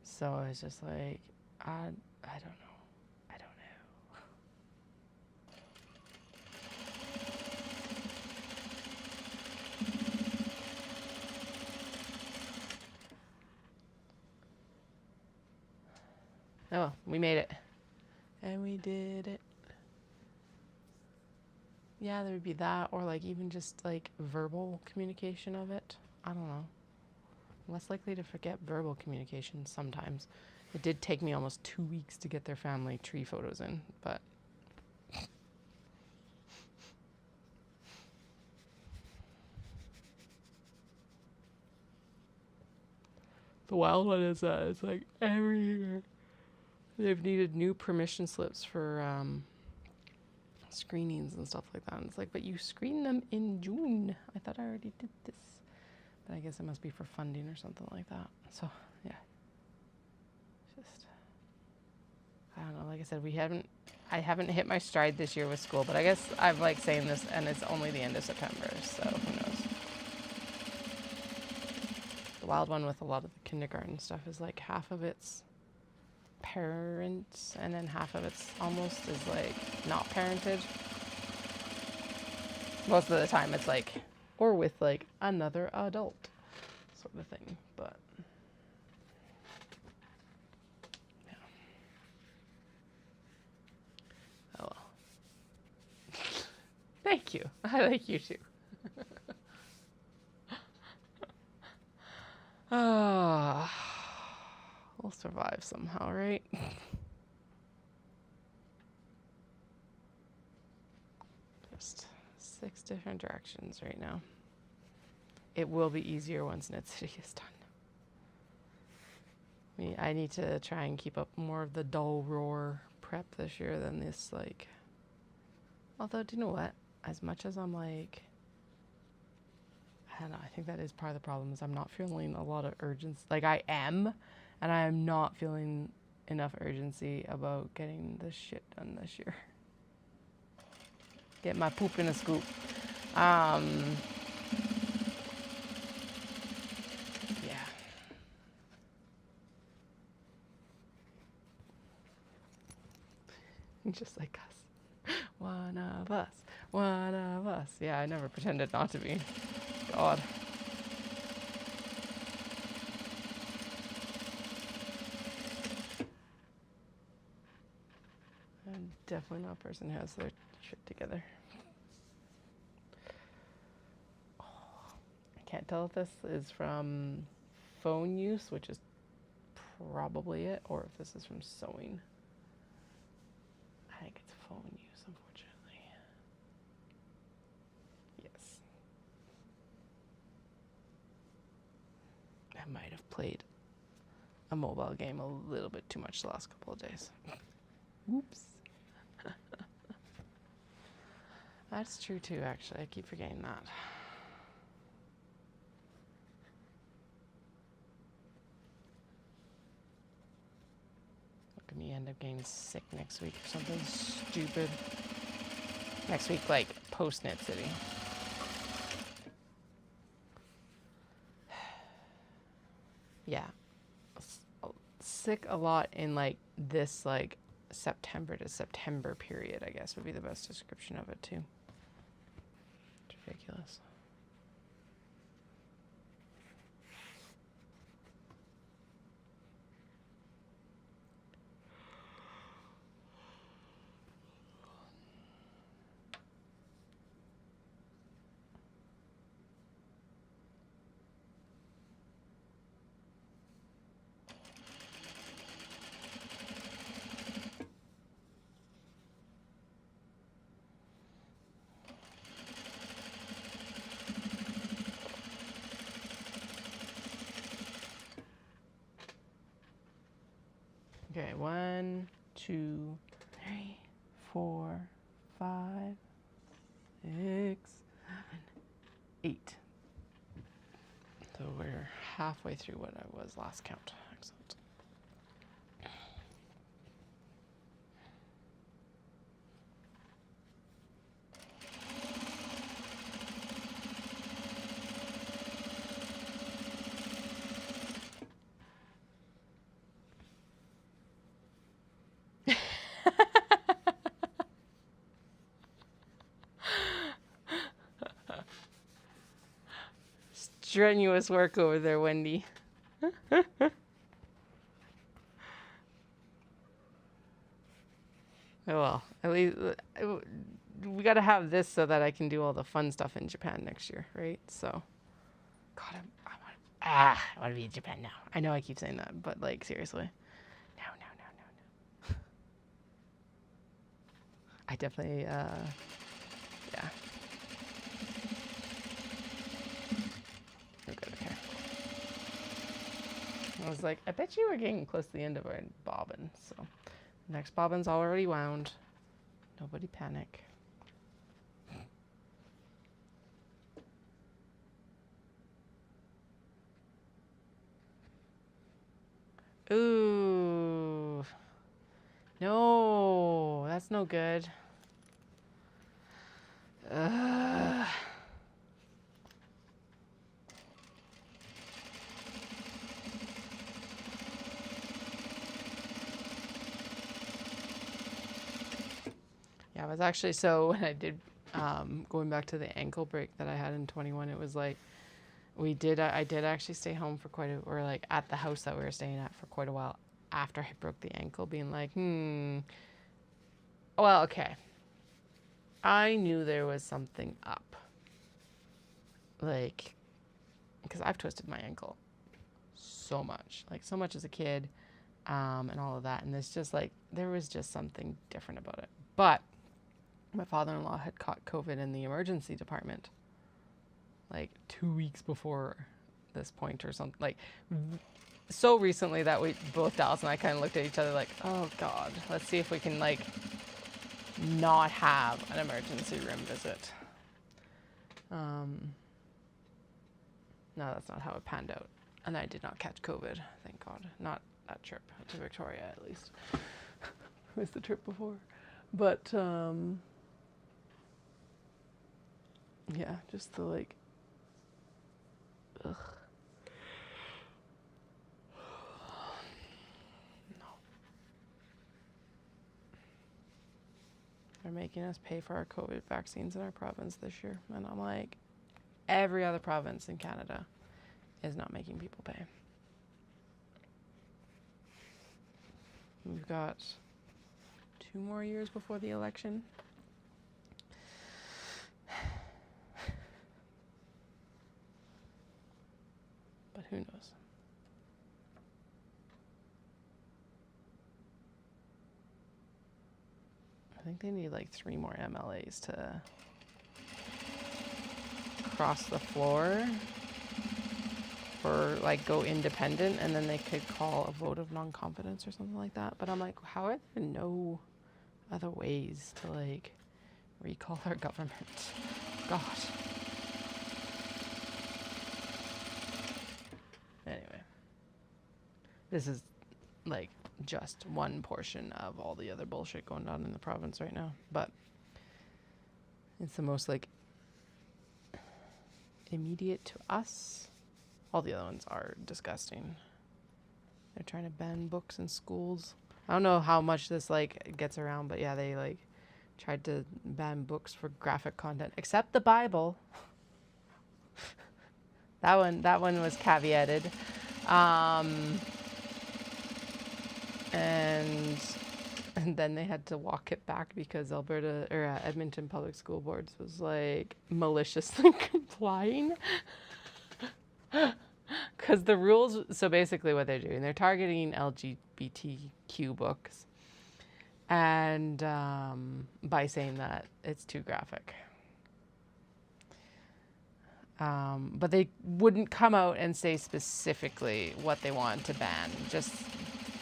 So I was just like, I don't know. I don't know. Oh, well, we made it. And we did it. Yeah, there would be that, or like even just like verbal communication of it. I don't know. Less likely to forget verbal communication sometimes. It did take me almost 2 weeks to get their family tree photos in, but the wild one is it's like every year they've needed new permission slips for screenings and stuff like that. And it's like, but you screened them in June. I thought I already did this. But I guess it must be for funding or something like that. So yeah, just, I don't know. Like I said, I haven't hit my stride this year with school, but I guess I'm like saying this and it's only the end of September, so who knows. The wild one with a lot of the kindergarten stuff is like half of it's parents and then half of it's almost is like not parented. Most of the time it's like, or with like another adult sort of thing, but yeah. Oh well. Thank you. I like you too. We'll survive somehow, right? Just 6 different directions right now. It will be easier once Knit City is done. I need to try and keep up more of the dull roar prep this year than this, like... Although, do you know what? As much as I'm like... I don't know, I think that is part of the problem, is I'm not feeling a lot of urgency. Like, I am, and I am not feeling enough urgency about getting this shit done this year. Get my poop in a scoop. Yeah. Just like us. One of us. One of us. Yeah, I never pretended not to be. God. I'm definitely not a person who has their shit together. Oh, I can't tell if this is from phone use, which is probably it, or if this is from sewing. I think it's phone use, unfortunately. Yes. I might have played a mobile game a little bit too much the last couple of days. Oops. That's true too, actually. I keep forgetting that. Look at me end up getting sick next week or something stupid. Next week, like, post Knit City. Yeah. Sick a lot in, like, this, like, September to September period, I guess, would be the best description of it, too. It's ridiculous. Okay, 1, 2, 3, 4, 5, 6, 7, 8. So we're halfway through what I was last count. Excellent. Strenuous work over there, Wendy. Oh well, at least we got to have this so that I can do all the fun stuff in Japan next year, right? So, God, I want to be in Japan now. I know I keep saying that, but like seriously, no. I definitely, yeah. Okay. I was like, I bet you we're getting close to the end of our bobbin. So, next bobbin's already wound. Nobody panic. Ooh. No, that's no good. Yeah, it was actually, so when I did, going back to the ankle break that I had in 21, it was like, I did actually stay home for or like at the house that we were staying at for quite a while after I broke the ankle, being like, well, okay. I knew there was something up. Like, because I've twisted my ankle so much as a kid, and all of that. And there's just like, there was just something different about it. But my father-in-law had caught COVID in the emergency department like 2 weeks before this point or something, like so recently that we both, Dallas and I, kind of looked at each other like, oh God, let's see if we can like not have an emergency room visit. No, that's not how it panned out. And I did not catch COVID, thank God. Not that trip to Victoria, at least. It was the trip before. But, yeah, just the like, ugh. No. They're making us pay for our COVID vaccines in our province this year. And I'm like, every other province in Canada is not making people pay. We've got 2 more years before the election. But who knows? I think they need like 3 more MLAs to cross the floor or like go independent, and then they could call a vote of non-confidence or something like that. But I'm like, how are there no other ways to like recall our government. God. Anyway, this is like just one portion of all the other bullshit going on in the province right now, but it's the most like immediate to us. All the other ones are disgusting. They're trying to ban books in schools. I don't know how much this like gets around, but yeah, they like tried to ban books for graphic content, except the Bible. That one was caveated. And then they had to walk it back because Edmonton Public School Boards was like maliciously complying. Because the rules, so basically what they're doing, they're targeting LGBTQ books and by saying that it's too graphic. But they wouldn't come out and say specifically what they want to ban, just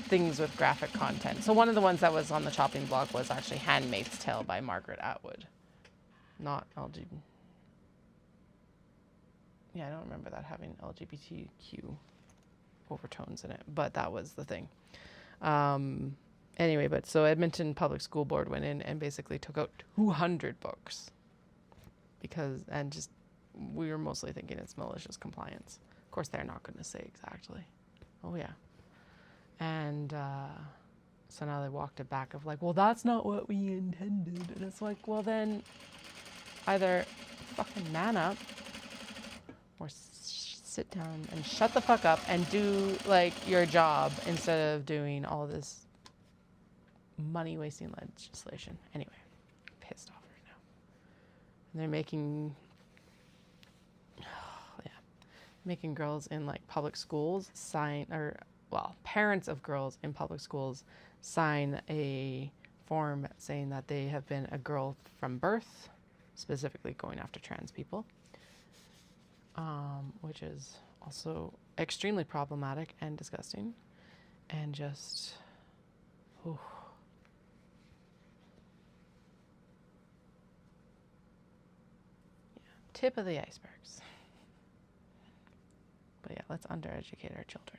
things with graphic content. So one of the ones that was on the chopping block was actually Handmaid's Tale by Margaret Atwood. Not LGBT. Yeah, I don't remember that having LGBTQ overtones in it, but that was the thing. Anyway, but so Edmonton Public School Board went in and basically took out 200 books we were mostly thinking it's malicious compliance. Of course, they're not going to say exactly. Oh, yeah. And so now they walked it back of like, well, that's not what we intended. And it's like, well, then either fucking man up or sit down and shut the fuck up and do like your job instead of doing all this money wasting legislation. Anyway, I'm pissed off right now. And they're making girls in like public schools parents of girls in public schools sign a form saying that they have been a girl from birth, specifically going after trans people, which is also extremely problematic and disgusting and just, ooh. Yeah, tip of the icebergs. But yeah, let's undereducate our children.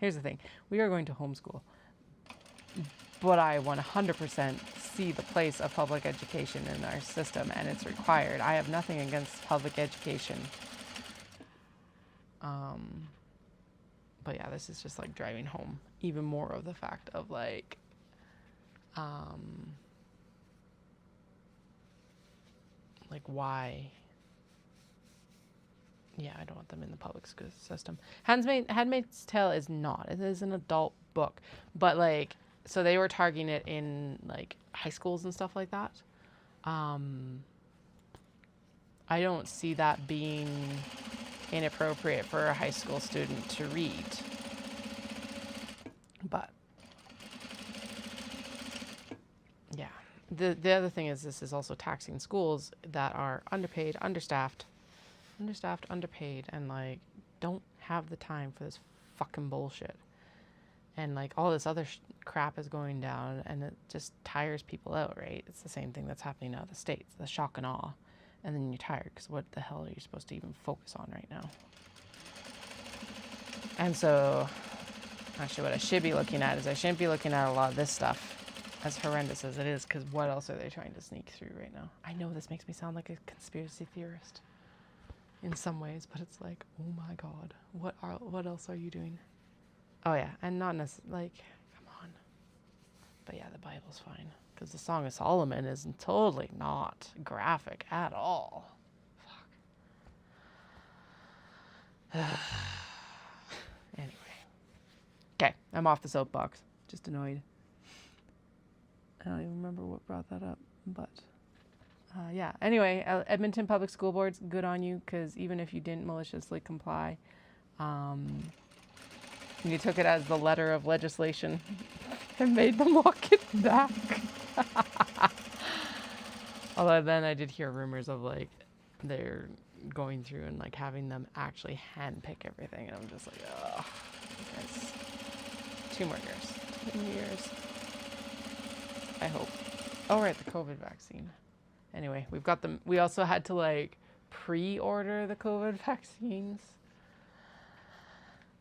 Here's the thing. We are going to homeschool. But I 100% see the place of public education in our system, and it's required. I have nothing against public education. But yeah, this is just like driving home even more of the fact of like, why... Yeah, I don't want them in the public school system. Handmaid's Tale is not. It is an adult book. But, like, so they were targeting it in, like, high schools and stuff like that. I don't see that being inappropriate for a high school student to read. But, yeah. The other thing is this is also taxing schools that are underpaid, understaffed, underpaid, and like don't have the time for this fucking bullshit. And like all this other crap is going down, and it just tires people out, right? It's the same thing that's happening now in the States, the shock and awe. And then you're tired because what the hell are you supposed to even focus on right now? And so actually what I should be looking at is I shouldn't be looking at a lot of this stuff, as horrendous as it is, because what else are they trying to sneak through right now? I know this makes me sound like a conspiracy theorist in some ways, but it's like, oh my God, what else are you doing? Oh yeah, and not necessarily, like, come on. But yeah, the Bible's fine, because the Song of Solomon is totally not graphic at all. Fuck. Anyway. Okay, I'm off the soapbox. Just annoyed. I don't even remember what brought that up, but... yeah. Anyway, Edmonton Public School Boards, good on you, because even if you didn't maliciously comply, you took it as the letter of legislation and made them walk it back. Although then I did hear rumors of like they're going through and like having them actually handpick everything, and I'm just like, oh, guys, 2 more years. 2 years. I hope. Oh, right, the COVID vaccine. Anyway, we've got them. We also had to like pre-order the COVID vaccines.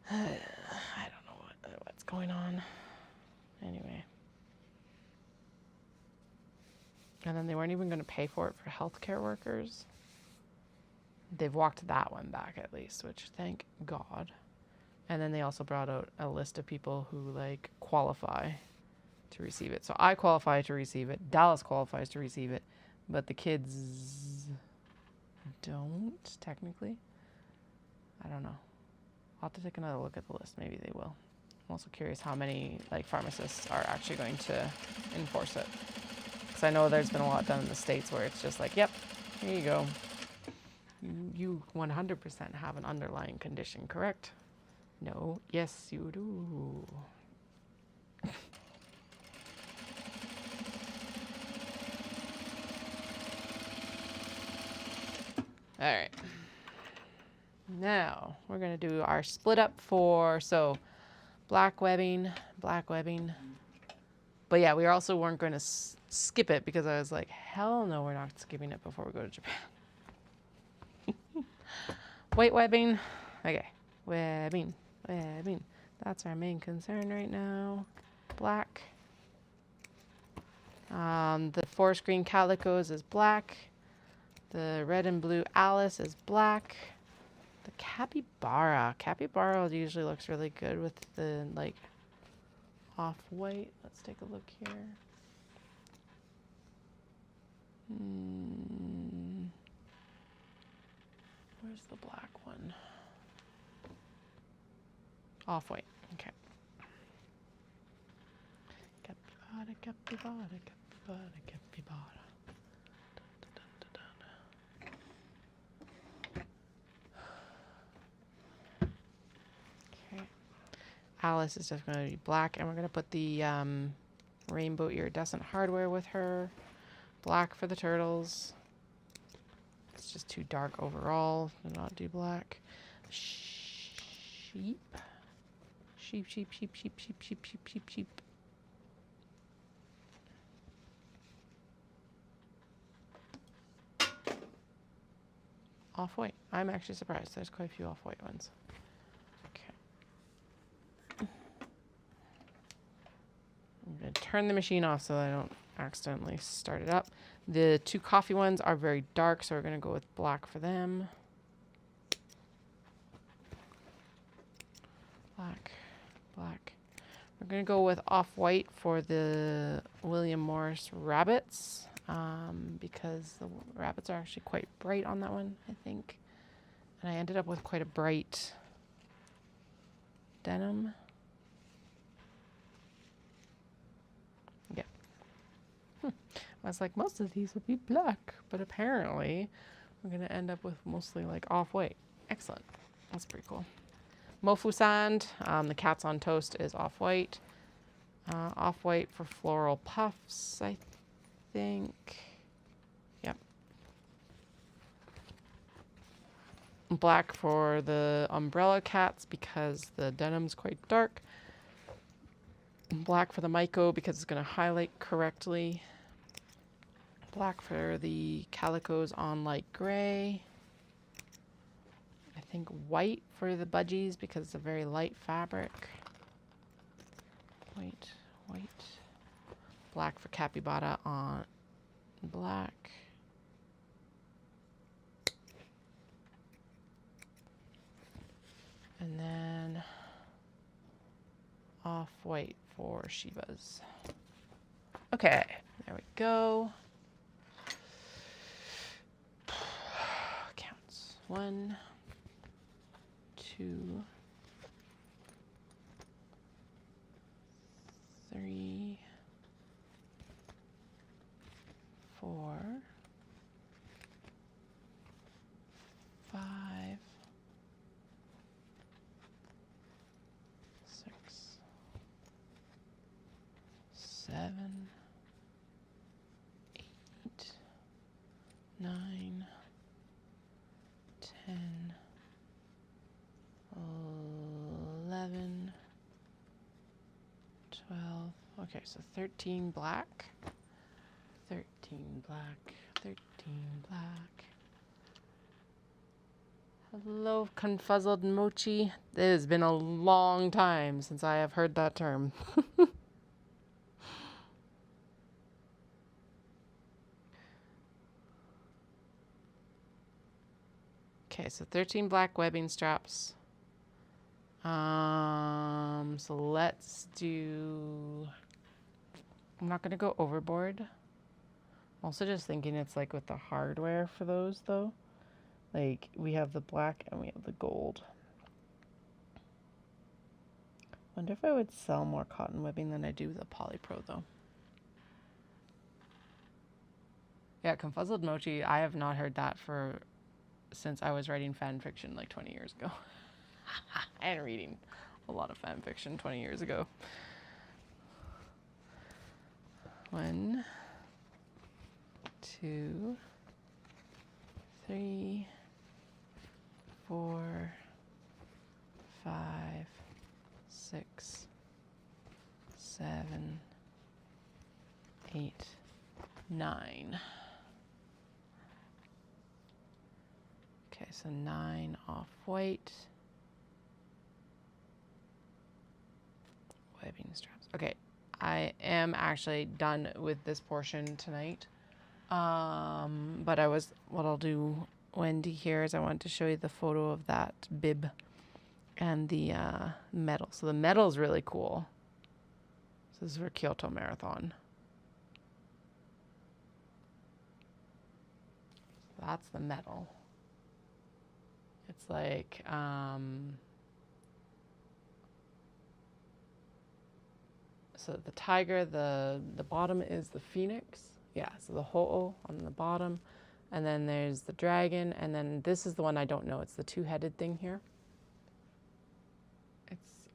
I don't know what's going on. Anyway. And then they weren't even going to pay for it for healthcare workers. They've walked that one back at least, which thank God. And then they also brought out a list of people who like qualify to receive it. So I qualify to receive it. Dallas qualifies to receive it, but the kids don't technically. I don't know. I'll have to take another look at the list. Maybe they will. I'm also curious how many like pharmacists are actually going to enforce it. Because I know there's been a lot done in the States where it's just like, yep, here you go. You 100% have an underlying condition, correct? No. Yes, you do. All right. Now we're going to do our split up for, so black webbing. But yeah, we also weren't going to skip it because I was like, hell no, we're not skipping it before we go to Japan. White webbing. Okay. Webbing. That's our main concern right now. Black. The forest green calicos is black. The red and blue Alice is black. The capybara. Capybara usually looks really good with the like off-white. Let's take a look here. Where's the black one? Off-white. Okay. Capybara. Okay. Alice is just going to be black, and we're going to put the rainbow iridescent hardware with her. Black for the turtles. It's just too dark overall. Do not do black. Sheep. Sheep. Off-white. I'm actually surprised. There's quite a few off-white ones. Okay. I'm going to turn the machine off so that I don't accidentally start it up. The two coffee ones are very dark, so we're going to go with black for them. Black. We're going to go with off-white for the William Morris rabbits, because the rabbits are actually quite bright on that one, I think. And I ended up with quite a bright denim. Yeah. I was like, most of these would be black, but apparently we're going to end up with mostly like off-white. Excellent. That's pretty cool. Mofu sand, the Cats on Toast is off-white. Off-white for floral puffs, I think. Yep. Black for the umbrella cats because the denim's quite dark. Black for the Maiko because it's going to highlight correctly. Black for the calicos on light gray. I think white for the budgies because it's a very light fabric. White. Black for capybara on black. And then off-white for Shivas. Okay, there we go. Counts. 1, 2, 3, 4, 5, 6, 7, 8, 9, 10, 11, 12. Okay, so 13 black. 13 black. 13 black. Hello, confuzzled mochi. It has been a long time since I have heard that term. Okay, so 13 black webbing straps. So let's do... I'm not going to go overboard. I'm also just thinking it's like with the hardware for those, though. Like, we have the black and we have the gold. Wonder if I would sell more cotton webbing than I do the Polypro, though. Yeah, confuzzled mochi, I have not heard that since I was writing fan fiction like 20 years ago. And reading a lot of fan fiction 20 years ago. 1, 2, 3, 4, 5, 6, 7, 8, 9. Okay, so 9 off white. Webbing straps. Okay, I am actually done with this portion tonight. But what I'll do, Wendy, here is I want to show you the photo of that bib and the medal. So the medal is really cool. So this is for Kyoto Marathon. So that's the medal. It's like, so the tiger, the bottom is the phoenix. Yeah, so the ho'o on the bottom. And then there's the dragon. And then this is the one I don't know. It's the two-headed thing here.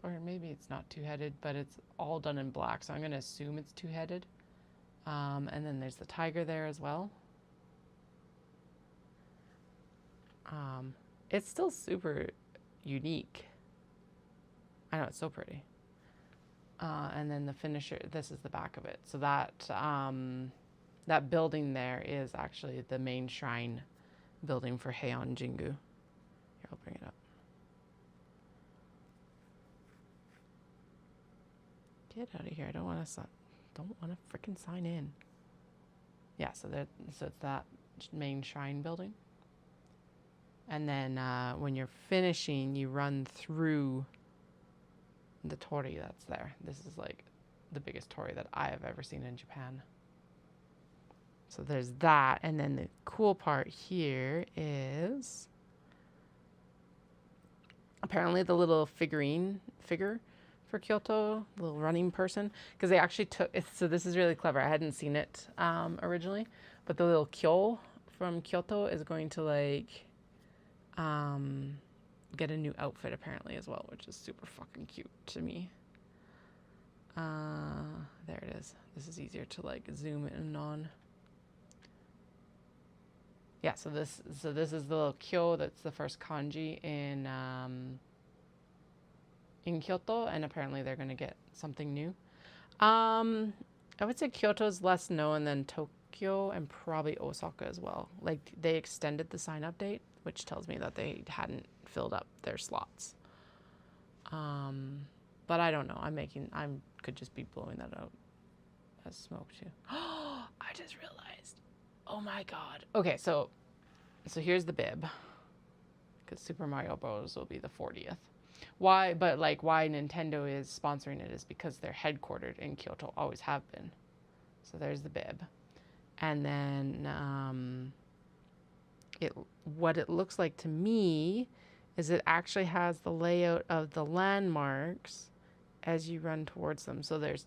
Or maybe it's not two-headed, but it's all done in black. So I'm going to assume it's two-headed. And then there's the tiger there as well. It's still super unique. I know, it's so pretty. And then the finisher, this is the back of it. So that that building there is actually the main shrine building for Heian Jingu. Here, I'll bring it up. Get out of here! I don't want to freaking sign in. Yeah, so it's that main shrine building. And then when you're finishing, you run through the torii that's there. This is like the biggest torii that I have ever seen in Japan. So there's that. And then the cool part here is apparently the little figure for Kyoto, the little running person, because they actually took it. So this is really clever. I hadn't seen it originally, but the little kyo from Kyoto is going to like get a new outfit apparently as well, which is super fucking cute to me. There it is. This is easier to like zoom in on. Yeah, so this is the little kyo. That's the first kanji in Kyoto, and apparently they're going to get something new. I would say Kyoto's less known than Tokyo and probably Osaka as well. Like they extended the sign-up date, which tells me that they hadn't filled up their slots. But I don't know. I could just be blowing that out as smoke too. I just realized. Oh my god. Okay, so here's the bib. Because Super Mario Bros. Will be the 40th. Why Nintendo is sponsoring it is because they're headquartered in Kyoto, always have been. So there's the bib. And then what it looks like to me is it actually has the layout of the landmarks as you run towards them. So there's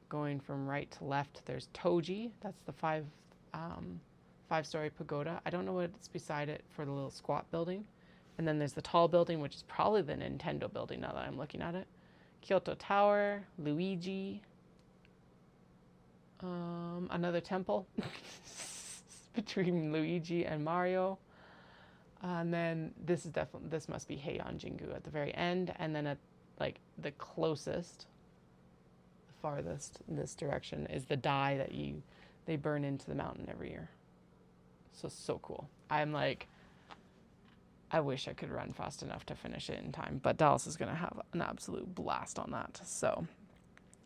going from right to left, there's Toji. That's the five-story pagoda. I don't know what's beside it for the little squat building. And then there's the tall building, which is probably the Nintendo building now that I'm looking at it. Kyoto Tower, Luigi, another temple between Luigi and Mario. And then this must be Heian Jingu at the very end. And then like the closest, the farthest in this direction is the dye that they burn into the mountain every year. So cool. I'm like, I wish I could run fast enough to finish it in time, but Dallas is going to have an absolute blast on that. So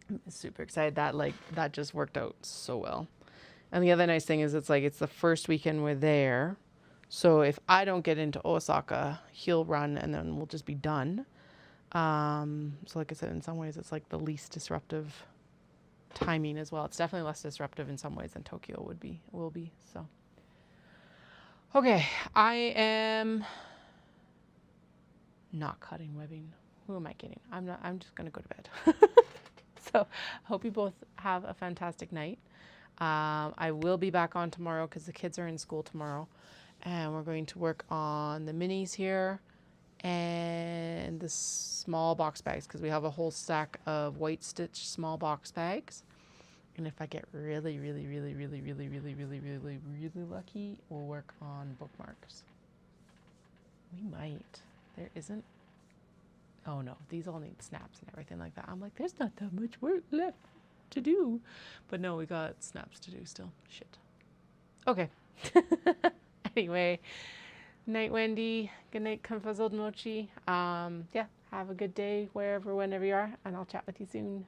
I'm super excited. That just worked out so well. And the other nice thing is it's the first weekend we're there. So if I don't get into Osaka, he'll run and then we'll just be done. So like I said, in some ways it's like the least disruptive timing as well. It's definitely less disruptive in some ways than Tokyo will be. So okay, I am not cutting webbing. Who am I kidding? I'm just gonna go to bed. So I hope you both have a fantastic night. I will be back on tomorrow because the kids are in school tomorrow, and we're going to work on the minis here and the small box bags because we have a whole stack of white stitch small box bags. And if I get really lucky, we'll work on bookmarks. We might. There isn't. Oh no, these all need snaps and everything like that. I'm like, there's not that much work left to do. But no, we got snaps to do still. Shit. Okay. Anyway, night, Wendy. Good night, Confuzzled Mochi. Yeah, have a good day wherever, whenever you are, and I'll chat with you soon.